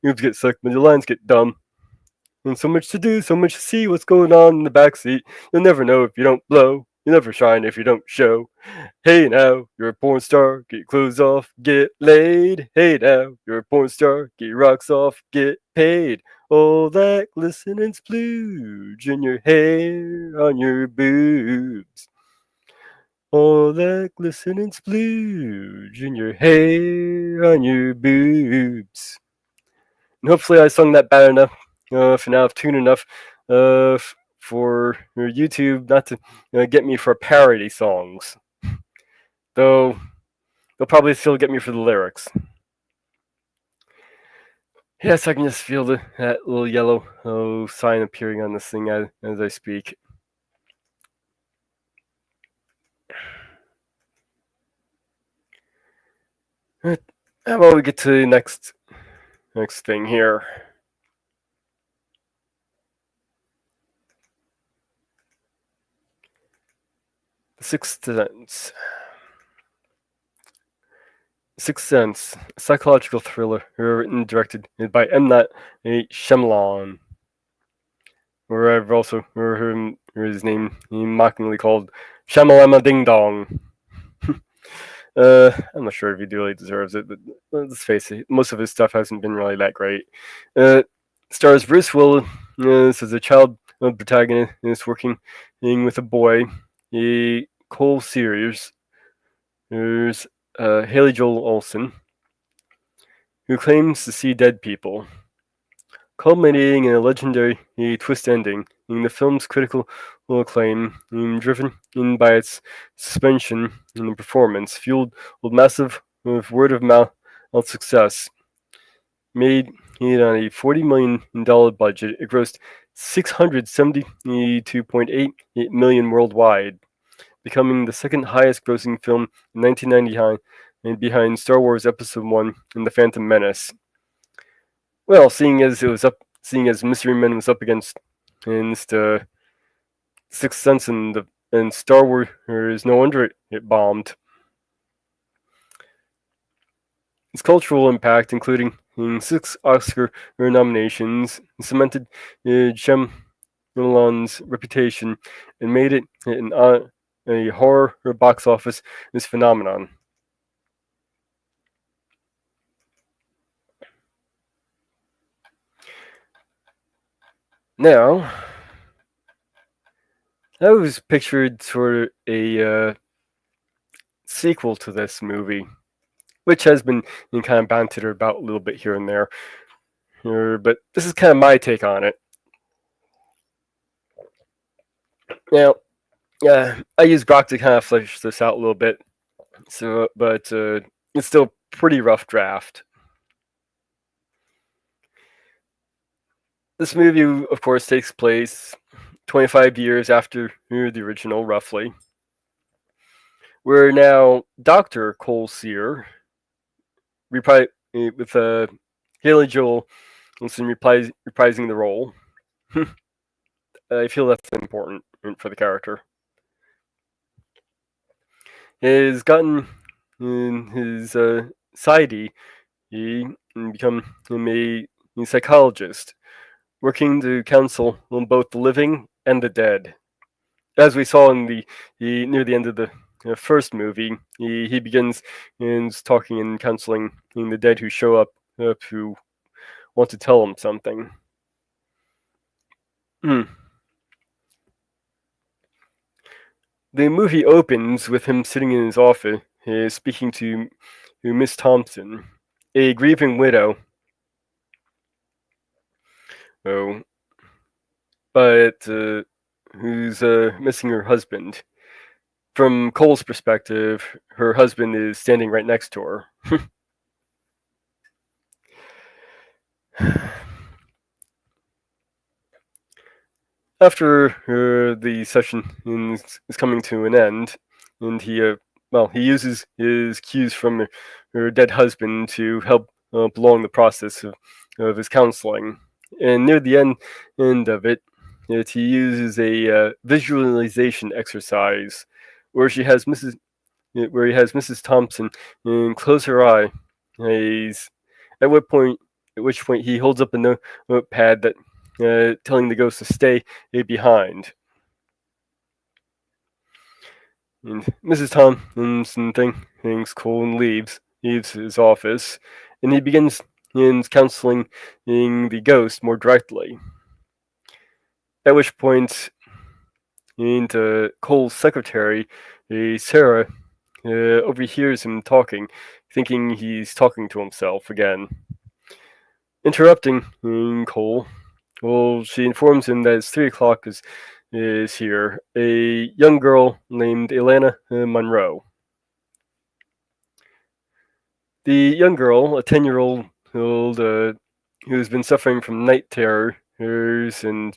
moves get sucked, but the lines get dumb. And so much to do, so much to see. What's going on in the backseat? You'll never know if you don't blow. You'll never shine if you don't show. Hey now, you're a porn star. Get your clothes off, get laid. Hey now, you're a porn star. Get your rocks off, get paid. All that glistening splooge in your hair on your boobs. All that glistening splooge in your hair on your boobs. And hopefully I sung that bad enough, for now, tune enough, for YouTube not to get me for parody songs. Though They'll probably still get me for the lyrics. Yes, I can just feel that little yellow sign appearing on this thing as I speak. How about we get to the next thing here? The Sixth Sense. Sixth Sense, a psychological thriller written and directed by M. Night Shyamalan. Or I've also heard his name mockingly called Shamalama Ding Dong. I'm not sure if he really deserves it, but let's face it, most of his stuff hasn't been really that great. Stars Bruce Willis as a child protagonist working with a boy, Cole Sears. There's Haley Joel Olsen, who claims to see dead people, culminating in a legendary twist ending in the film's critical acclaim, driven in by its suspension in the performance, fueled with massive word of mouth success. Made it on a $40 million budget, it grossed $672.8 million worldwide, becoming the second highest grossing film in 1999 and behind Star Wars Episode 1 and The Phantom Menace. Well, seeing as Mystery Men was up against Sixth Sense and Star Wars, no wonder it bombed. Its cultural impact, including 6 Oscar nominations, cemented Shyamalan's reputation and made it a horror box office phenomenon. Now, I was pictured sort of a sequel to this movie, which has been kind of bantered about a little bit here and there. But this is kind of my take on it. Now, I use Grok to kind of flesh this out a little bit, but it's still pretty rough draft. This movie, of course, takes place 25 years after the original, roughly. Where now Dr. Cole Sear, with Haley Joel Olsen reprising the role. I feel that's important for the character. Has gotten in his PsyD, he become a psychologist, working to counsel on both the living and the dead. As we saw in the near the end of the first movie, he begins talking and counseling the dead who show up who want to tell him something. The movie opens with him sitting in his office, speaking to Miss Thompson, a grieving widow. But who's missing her husband. From Cole's perspective, her husband is standing right next to her. After the session is coming to an end, and he uses his cues from her dead husband to help along the process of his counseling. And near the end of it, he uses a visualization exercise where he has Mrs. Thompson close her eye. At which point he holds up a notepad that telling the ghost to stay behind. And Mrs. Thompson thinks Cole and leaves his office, and he begins counseling the ghost more directly. At which point, Cole's secretary, Sarah, overhears him talking, thinking he's talking to himself again. Interrupting Cole, she informs him that it's 3 o'clock is here. A young girl named Elena Monroe. The young girl, a 10-year-old old, who's been suffering from night terrors and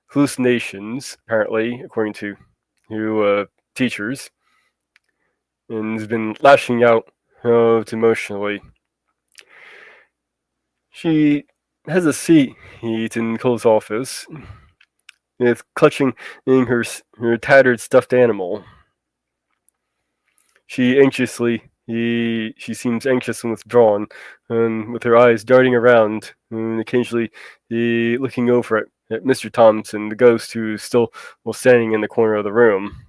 hallucinations, apparently, according to teachers, and has been lashing out emotionally. She has a seat in Cole's office, with clutching in her tattered stuffed animal. She seems anxious and withdrawn, and with her eyes darting around, and occasionally looking over at Mr. Thompson, the ghost who's still standing in the corner of the room.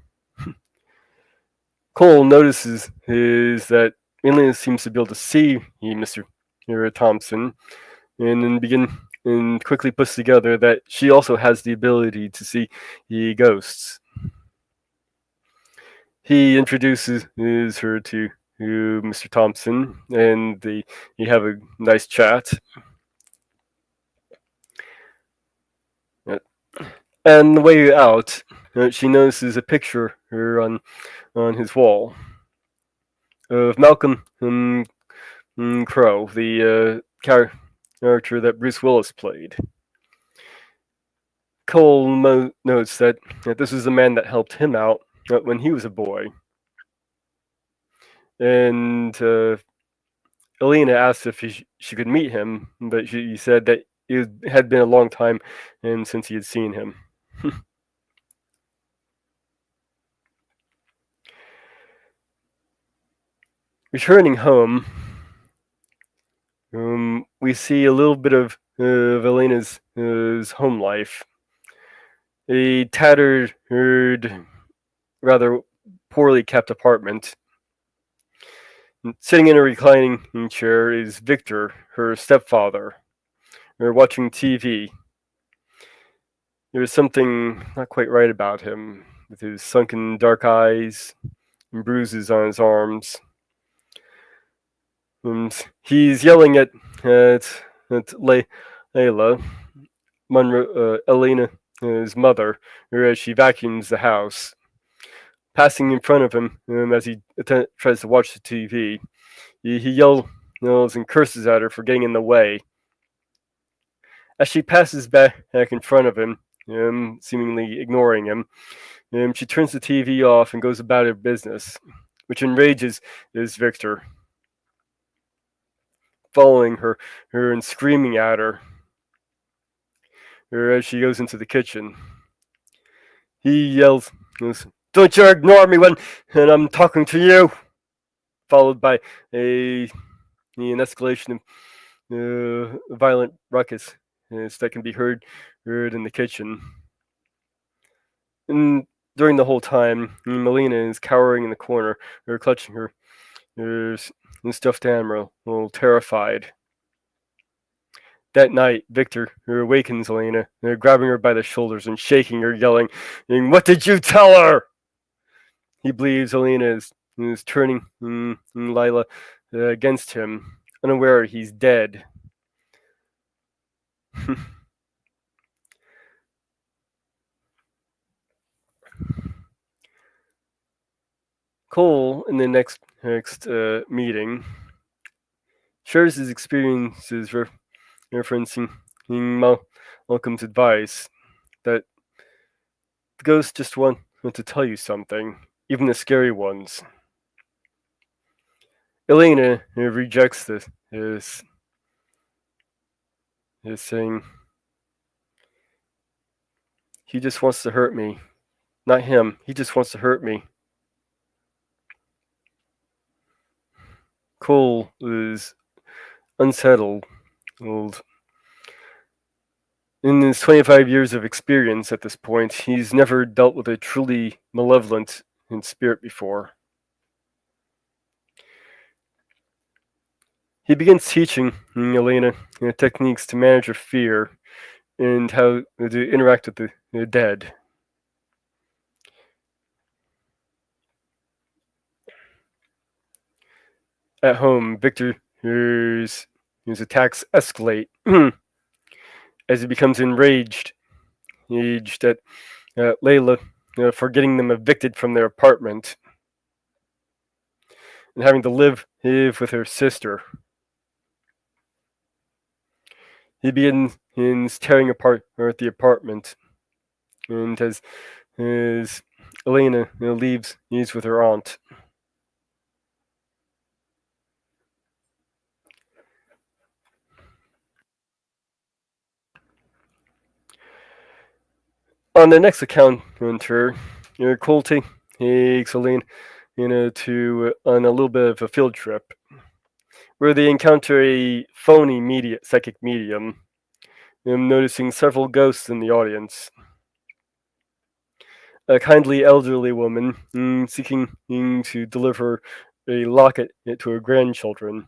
Cole notices is that Milena seems to be able to see Mr. Thompson, and quickly puts together that she also has the ability to see the ghosts. He introduces her to Mr. Thompson, and they have a nice chat. And the way out, she notices a picture on his wall of Malcolm Crowe, the character that Bruce Willis played. Cole notes that this is a man that helped him out when he was a boy. And Elena asked if she could meet him, but she said that it had been a long time and since he had seen him. Returning home, we see a little bit of Elena's home life. A tattered, rather poorly kept apartment. Sitting in a reclining chair is Victor, her stepfather. They're watching TV. There was something not quite right about him, with his sunken dark eyes and bruises on his arms. He's yelling at Layla, Elena's mother, as she vacuums the house. Passing in front of him as he tries to watch the TV, he yells and curses at her for getting in the way. As she passes back in front of him, seemingly ignoring him, she turns the TV off and goes about her business, which enrages Victor, following her and screaming at her as she goes into the kitchen. He yells, "Don't you ignore me when I'm talking to you!" Followed by an escalation of violent ruckus that can be heard in the kitchen. And during the whole time, Melina is cowering in the corner, clutching her stuffed animal, terrified. That night, Victor awakens Elena, grabbing her by the shoulders and shaking her, yelling, "What did you tell her?" He believes Elena is turning Lila against him, unaware he's dead. Cole, in the next meeting, shares his experiences referencing Malcolm's advice that the ghosts just want to tell you something, even the scary ones. Elena rejects this saying, "He just wants to hurt me. Not him. He just wants to hurt me." Cole is unsettled. In his 25 years of experience at this point, he's never dealt with a truly malevolent spirit before. He begins teaching Elena techniques to manage her fear and how to interact with the dead. At home, Victor's attacks escalate as he becomes enraged at Layla for getting them evicted from their apartment. and having to live with her sister. He begins tearing apart the apartment, and as Elena leaves, he's with her aunt. On the next encounter, Cole takes Elena to on a little bit of a field trip where they encounter a phony psychic medium, noticing several ghosts in the audience. A kindly elderly woman seeking to deliver a locket to her grandchildren.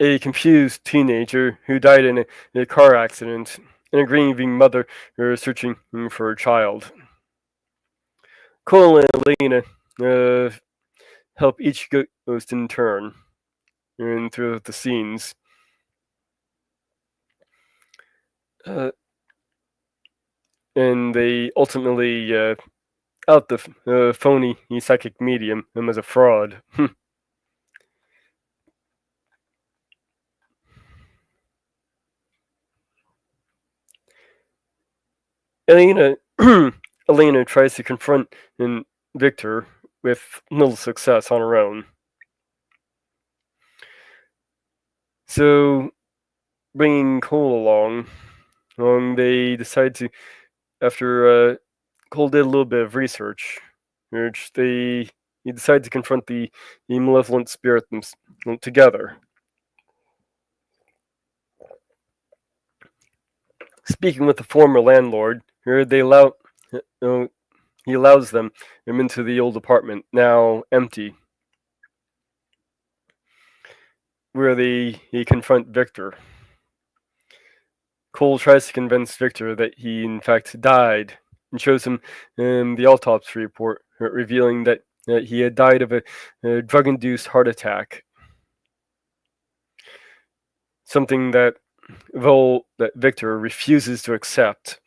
A confused teenager who died in a car accident, and a grieving mother searching for her child. Cole and Elena help each ghost in turn and throughout the scenes. And they ultimately out the phony psychic medium as a fraud. Elena Elena tries to confront Victor with little success on her own. So, bringing Cole along, they decide to, after Cole did a little bit of research, which he decided to confront the malevolent spirit together. Speaking with the former landlord, they allow he allows them into the old apartment, now empty, where they confront Victor. Cole tries to convince Victor that he in fact died and shows him the autopsy report, revealing that he had died of a drug-induced heart attack. Something that Victor refuses to accept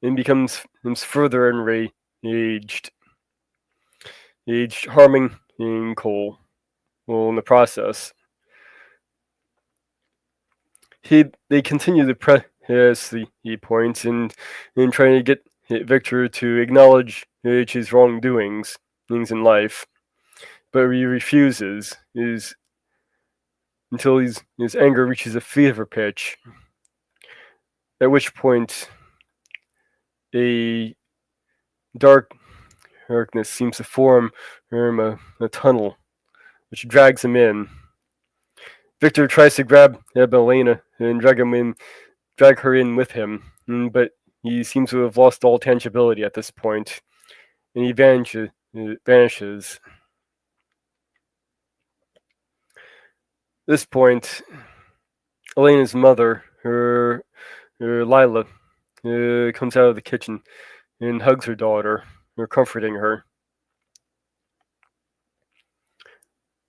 and becomes further enraged, harming Cole. Well, in the process, they continue to press the points and trying to get Victor to acknowledge his wrongdoings, things in life, but he refuses. Until his anger reaches a fever pitch, at which point a darkness seems to form a tunnel, which drags him in. Victor tries to grab Elena and drag her in with him, but he seems to have lost all tangibility at this point, and he vanishes. At this point, Elena's mother, her Lila, comes out of the kitchen and hugs her daughter, comforting her.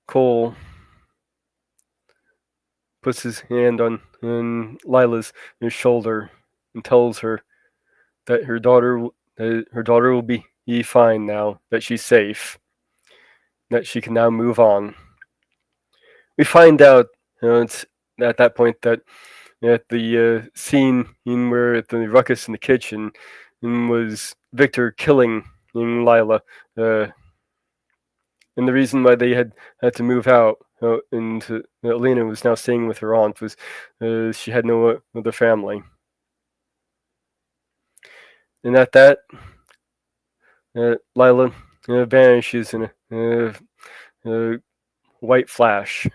Cole puts his hand on Lila's shoulder and tells her that her daughter will be fine now, that she's safe, that she can now move on. We find out it's at that point that at the scene where the ruckus in the kitchen was Victor killing Lila, and the reason why they had to move out and Elena was now staying with her aunt was she had no other family. And at that, Lila vanishes in a white flash.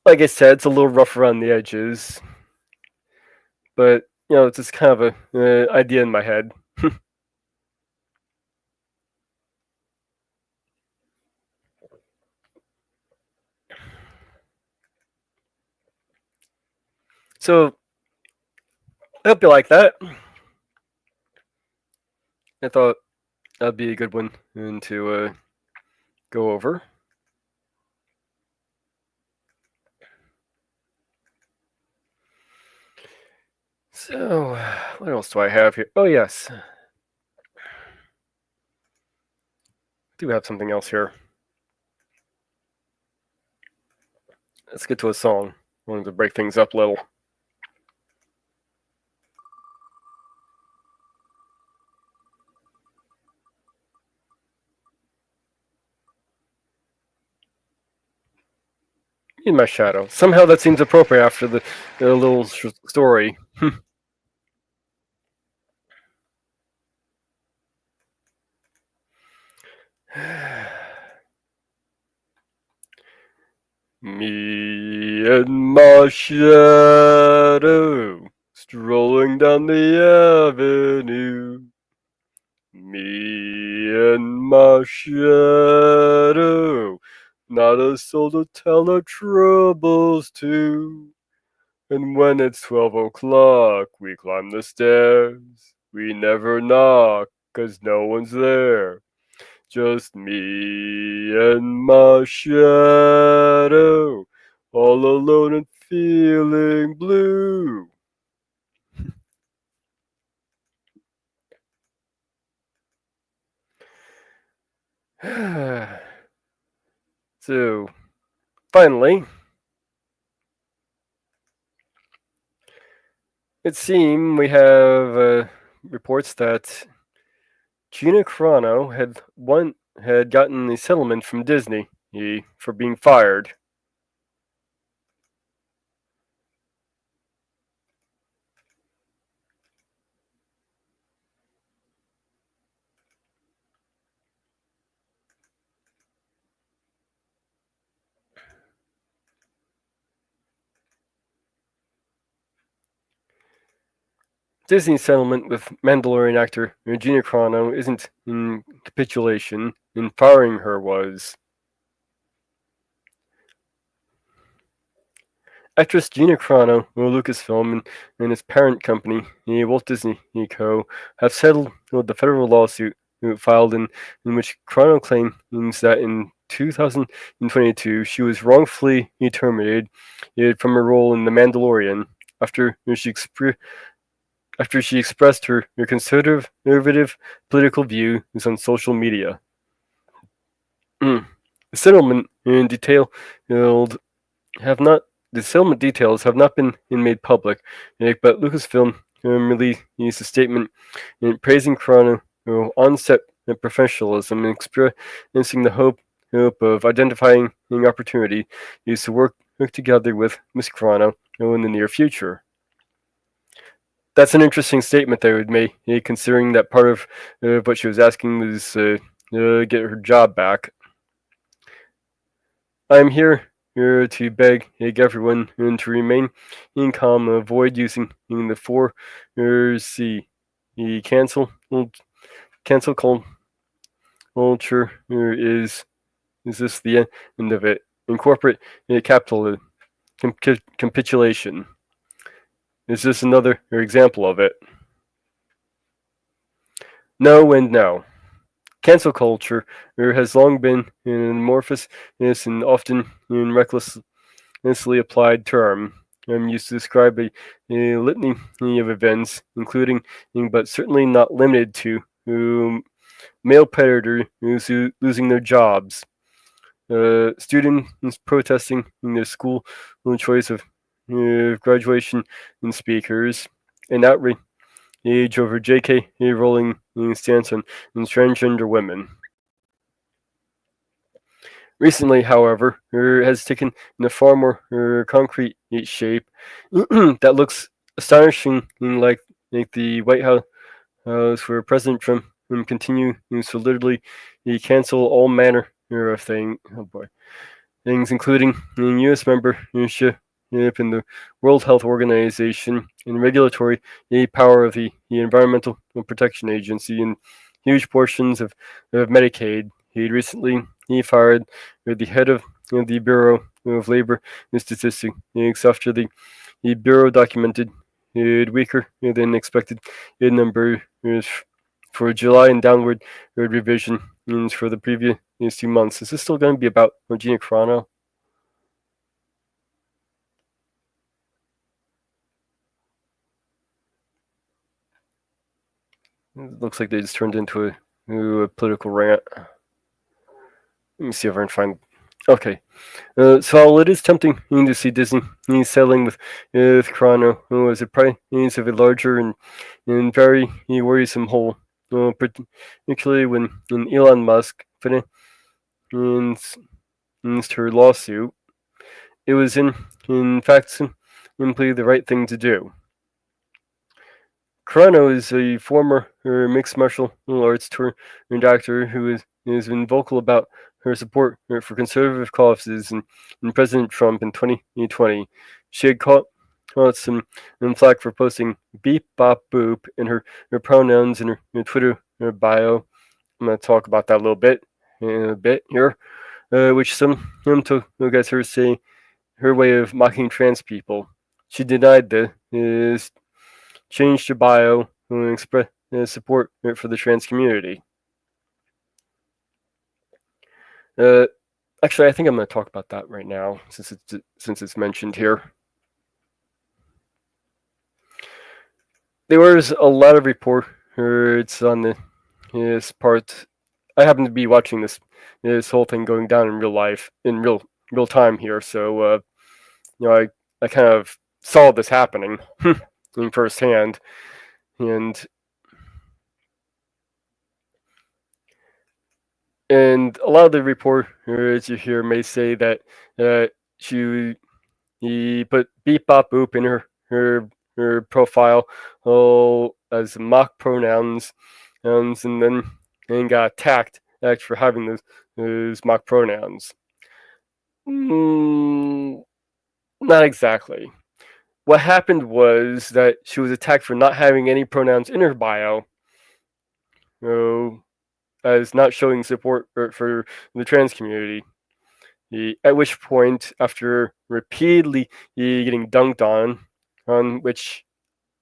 Like I said, it's a little rough around the edges, but it's just kind of a idea in my head. So I hope you like that. I thought that'd be a good one to go over. So What else do I have here? Oh, yes. I do have something else here. Let's get to a song. I wanted to break things up a little. In my shadow. Somehow that seems appropriate after the little story. Me and my shadow strolling down the avenue. Me and my shadow, not a soul to tell our troubles to. And when it's 12 o'clock, we climb the stairs. We never knock, 'cause no one's there. Just me and my shadow, all alone and feeling blue. So, finally, it seems we have reports that Gina Carano had gotten a settlement from Disney for being fired. Disney's settlement with Mandalorian actor Gina Carano isn't in capitulation, and firing her was. Actress Gina Carano, Lucasfilm, and its parent company, Walt Disney Co., have settled with the federal lawsuit filed in which Carano claims that in 2022 she was wrongfully terminated from her role in The Mandalorian after she expressed her conservative political views on social media. The settlement in detail have not the settlement details have not been made public, but Lucasfilm released a statement praising Carano on-set professionalism and expressing the hope of identifying an opportunity is to work together with Ms. Carano in the near future. That's an interesting statement they would make, considering that part of what she was asking was get her job back. I'm here to beg everyone to remain calm, avoid using the four C. Cancel culture is this the end of it? Incorporate capital capitulation. Is this another example of it? No and no. Cancel culture has long been an amorphous and often recklessly applied term used to describe a litany of events, including but certainly not limited to male predators losing their jobs, students protesting in their school choice of graduation and speakers, and outrage over J.K. Rowling stance on transgender women. Recently, however, has taken a far more concrete shape that looks astonishing, like the White House where President Trump continue to literally cancel all manner of things, including U.S. membership in the World Health Organization and regulatory power of the Environmental Protection Agency and huge portions of Medicaid. He recently fired the head of the Bureau of Labor Statistics after the Bureau documented weaker than expected number for July and downward revision for the previous 2 months. Is this still going to be about Gina Carano? It looks like they just turned into a political rant. Let me see if I can find. Okay. So while it is tempting to see Disney selling with Chrono as a price of a larger and very worrisome hole, particularly when Elon Musk financed her lawsuit, it was in fact simply the right thing to do. Chrono is a former mixed martial arts turned actor who has been vocal about her support for conservative causes and President Trump in 2020. She had caught some flack for posting beep bop boop in her pronouns in her Twitter bio. I'm going to talk about that a little bit in a bit here, which some took as her saying her way of mocking trans people. She denied this, changed her bio, and expressed support for the trans community. Actually, I think I'm going to talk about that right now since it's mentioned here. There was a lot of reports on this part. I happen to be watching this whole thing going down in real time here, so I kind of saw this happening in firsthand, and a lot of the reporters you hear may say that he put beep bop boop in her profile as mock pronouns, and then got attacked for having those mock pronouns. Not exactly. What happened was that she was attacked for not having any pronouns in her bio, as not showing support for the trans community. At which point, after repeatedly getting dunked on which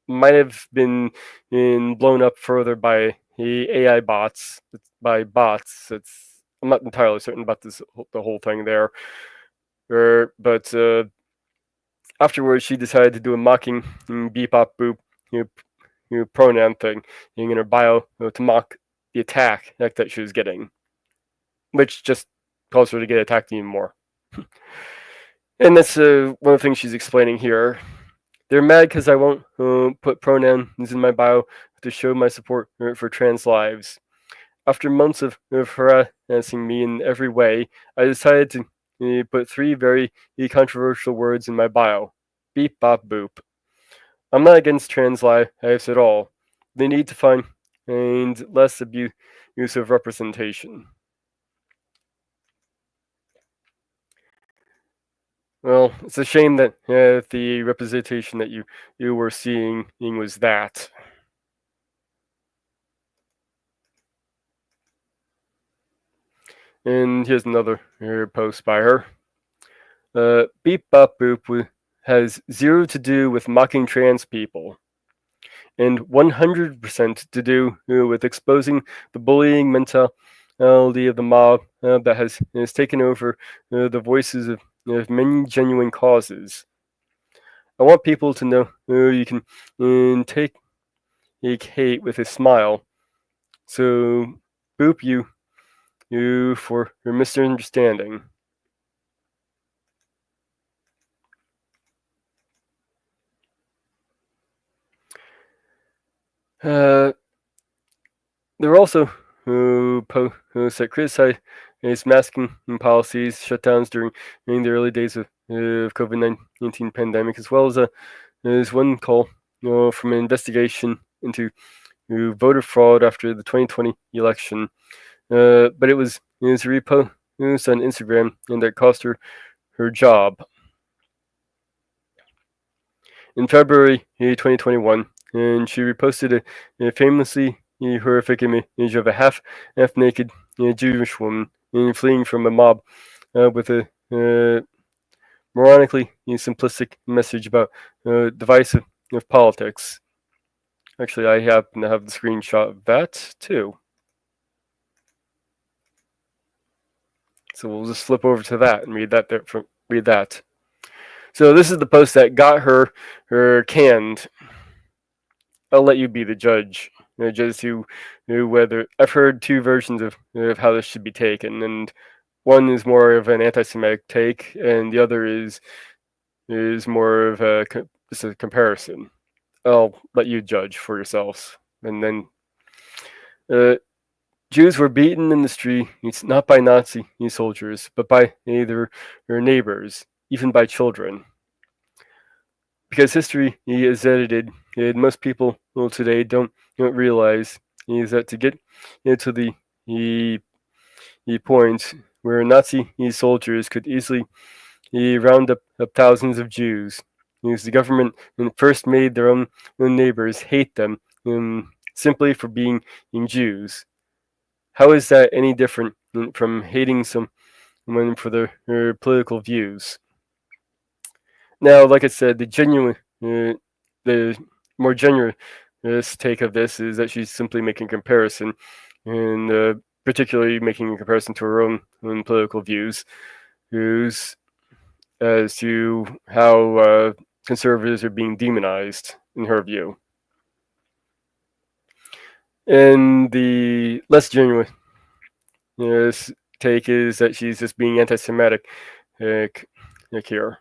might have been blown up further by AI bots, I'm not entirely certain about the whole thing there. But afterwards, she decided to do a mocking beep bop boop pronoun thing in her bio to mock the attack that she was getting, which just caused her to get attacked even more. And that's one of the things she's explaining here. They're mad because I won't put pronouns in my bio to show my support for trans lives. After months of harassing me in every way, I decided to put 3 very controversial words in my bio. Beep, bop, boop. I'm not against trans lives at all. They need to find less abuse of representation. Well, it's a shame that the representation that you were seeing was that. And here's another post by her. Beep Bop Boop has 0 to do with mocking trans people, and 100% to do with exposing the bullying mentality of the mob that has taken over the voices of many genuine causes. I want people to know you can take hate with a smile. So, boop you for your misunderstanding. There were also posts that criticize masking policies, shutdowns during the early days of COVID-19 pandemic, as well as one call from an investigation into voter fraud after the 2020 election. But it was a repost on Instagram, and that cost her job. In February 2021, and she reposted a famously horrific image of a half-naked Jewish woman fleeing from a mob with a moronically simplistic message about divisive politics. Actually, I happen to have the screenshot of that too. So we'll just flip over to that and read that. So this is the post that got her canned. I'll let you be the judge just to whether I've heard two versions of how this should be taken, and one is more of an anti-Semitic take, and the other is more of just a comparison. I'll let you judge for yourselves. And then uh, Jews were beaten in the streets not by Nazi soldiers, but by their neighbors, even by children. Because history is edited, and most people today don't realize is that to get to the point where Nazi soldiers could easily round up thousands of Jews, because the government first made their own neighbors hate them simply for being Jews. How is that any different from hating someone for their political views? Now, like I said, the more generous take of this is that she's simply making a comparison, and particularly making a comparison to her own political views as to how conservatives are being demonized in her view. And the less genuine take is that she's just being anti-Semitic here.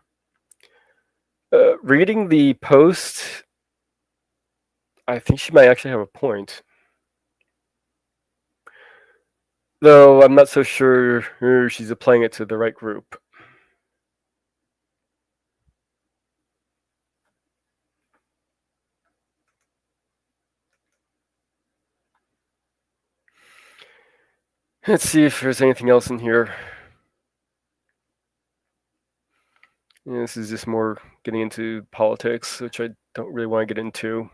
Reading the post, I think she might actually have a point. Though I'm not so sure she's applying it to the right group. Let's see if there's anything else in here. Yeah, this is just more getting into politics, which I don't really want to get into.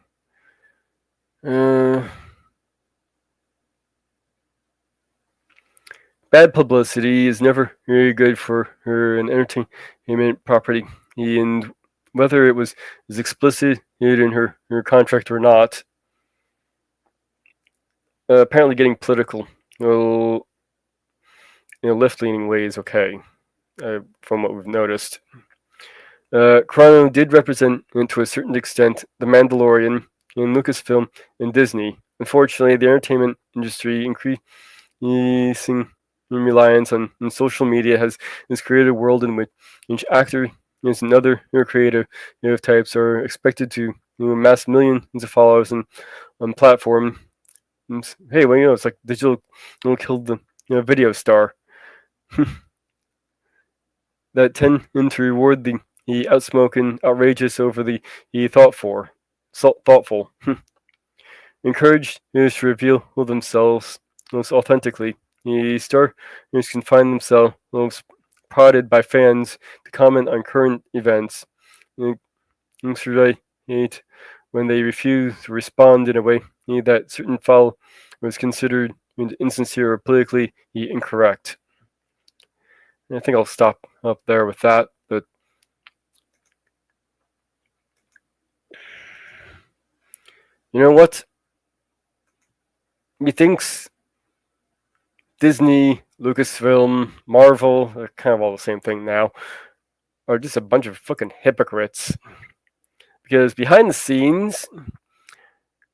Bad publicity is never very good for an entertainment property, and whether it was explicit in her contract or not, apparently getting political, in a left-leaning way is okay, from what we've noticed. Chrono did represent, to a certain extent, The Mandalorian in Lucasfilm and Disney. Unfortunately, the entertainment industry increasing reliance on social media has created a world in which actors and other creative types are expected to amass millions of followers on platform. And, hey, well, it's like digital killed the video star. That tend to reward the outspoken, outrageous over the thoughtful. Encouraged to reveal themselves most authentically. The stars can find themselves prodded by fans to comment on current events. When they refuse to respond in a way that certain foul was considered insincere or politically incorrect. I think I'll stop up there with that, but you know what? Methinks Disney, Lucasfilm, Marvel, they're kind of all the same thing now, are just a bunch of fucking hypocrites. Because behind the scenes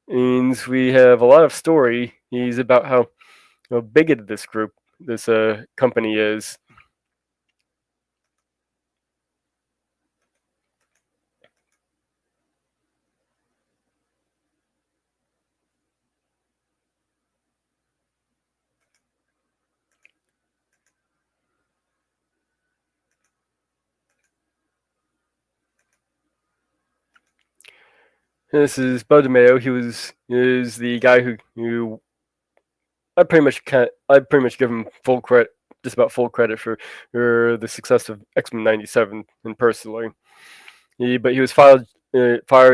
means we have a lot of stories about how bigoted this company is. This is Bo DeMeo. He is the guy who I pretty much give him just about full credit for the success of X-Men '97, and personally, but he was fired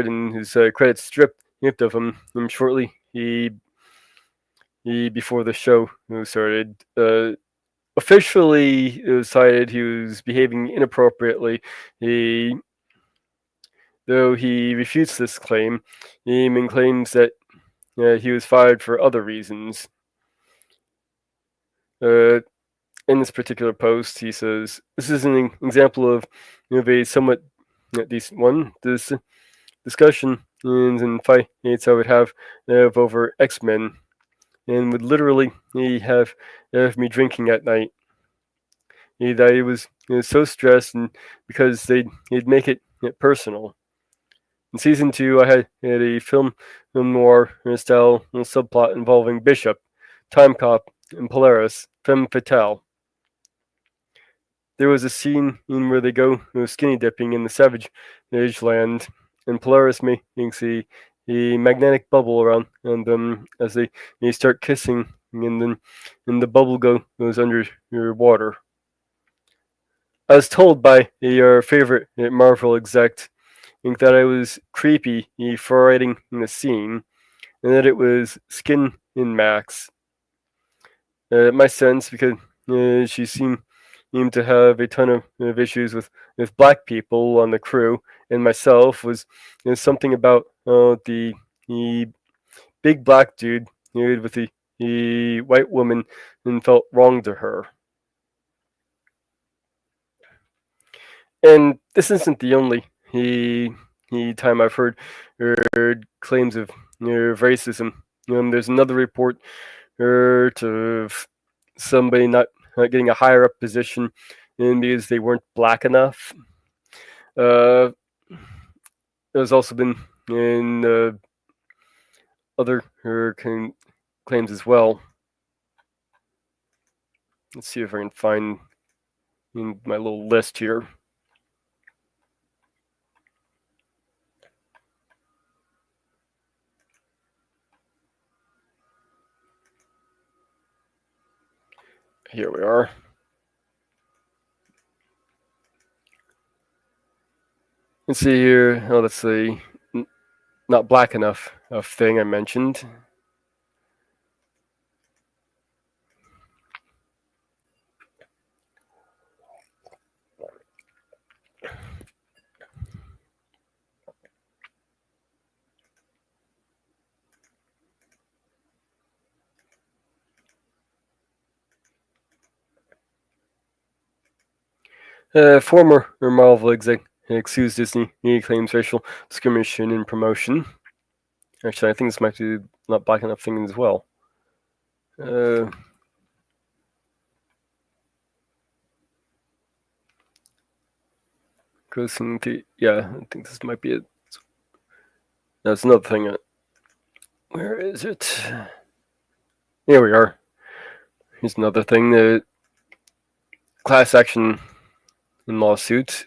and his credits stripped of him shortly before the show started. Officially, it was cited he was behaving inappropriately. Though he refutes this claim, he claims that he was fired for other reasons. In this particular post, he says, "This is an example of a somewhat decent one. This discussion and fights I would have over X-Men, and would literally have me drinking at night. That it was so stressed, and because they'd make it personal. In season two, I had a film noir style subplot involving Bishop, Time Cop, and Polaris, Femme Fatale. There was a scene in where they go skinny dipping in the Savage Age land, and Polaris makes a magnetic bubble around them as they start kissing, and then the bubble goes under your water. I was told by your favorite Marvel exec that I was creepy for writing in the scene, and that it was skin in Max. My sense, because she seemed to have a ton of issues with black people on the crew, and myself was something about the big black dude with the white woman and felt wrong to her. And this isn't the only time I've heard claims of racism. There's another report of somebody not getting a higher up position because they weren't black enough. There's also been in other claims as well. Let's see if I can find in my little list here. Here we are. Let's see here. Oh, that's the not black enough thing I mentioned. Former Marvel exec sues Disney. He claims racial discrimination in promotion. Actually, I think this might be not black enough thing as well. Goes into, yeah, I think this might be it. That's another thing. Where is it? Here we are. Here's another thing. The class action in lawsuit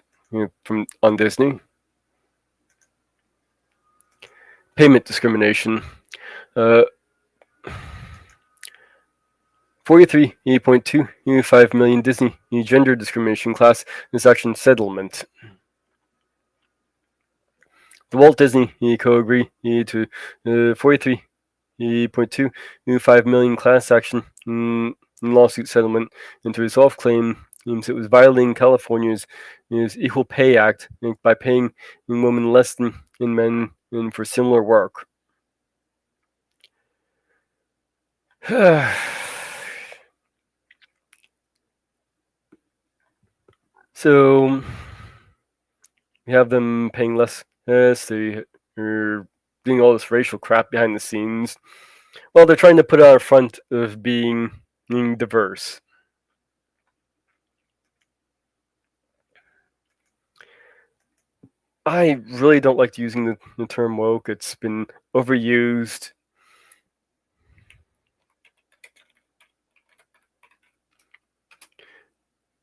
from on Disney. Payment discrimination. 43.225 million Disney gender discrimination class action settlement. The Walt Disney co-agree to 43.225 million class action lawsuit settlement and to resolve claims it was violating California's Equal Pay Act by paying women less than men for similar work. So we have them paying less. They are doing all this racial crap behind the scenes. Well, they're trying to put out a front of being diverse. I really don't like using the term woke. It's been overused.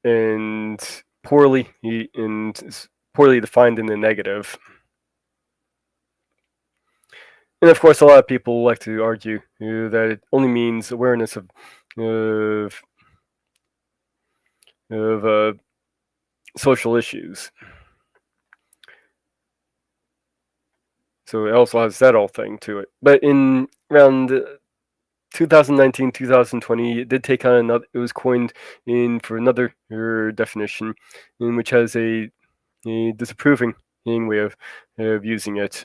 And poorly defined in the negative. And of course, a lot of people like to argue that it only means awareness of social issues. So it also has that whole thing to it. But in around 2019, 2020, it did take on another. It was coined in for another definition, in which has a disapproving way of using it.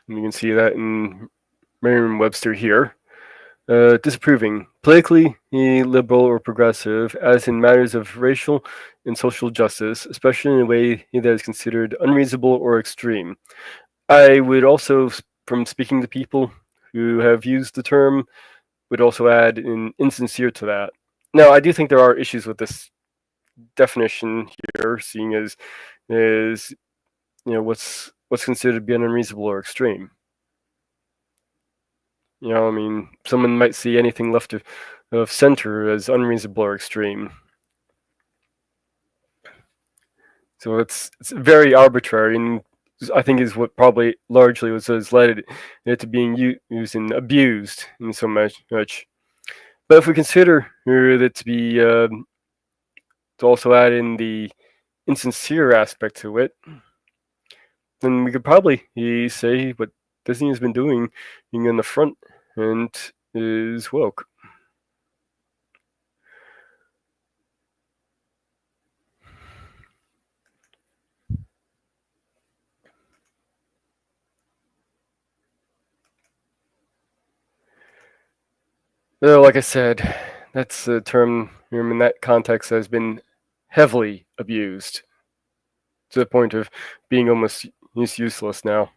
And you can see that in Merriam-Webster here. Disapproving, politically liberal or progressive, as in matters of racial and social justice, especially in a way that is considered unreasonable or extreme. I would also, from speaking to people who have used the term, would also add an insincere to that. Now, I do think there are issues with this definition here, seeing as what's considered to be unreasonable or extreme. I mean, someone might see anything left of center as unreasonable or extreme. So it's very arbitrary, and I think is what probably largely has led it to being used and abused in so much. But if we consider that to be to also add in the insincere aspect to it, then we could probably say what Disney has been doing, being in the front and is woke. Like I said, that's a term in that context that has been heavily abused to the point of being almost useless now.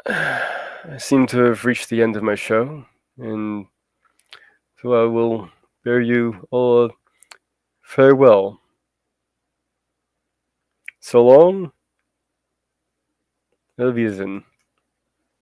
I seem to have reached the end of my show, and so I will bear you all farewell. So long, Auf Wiedersehen.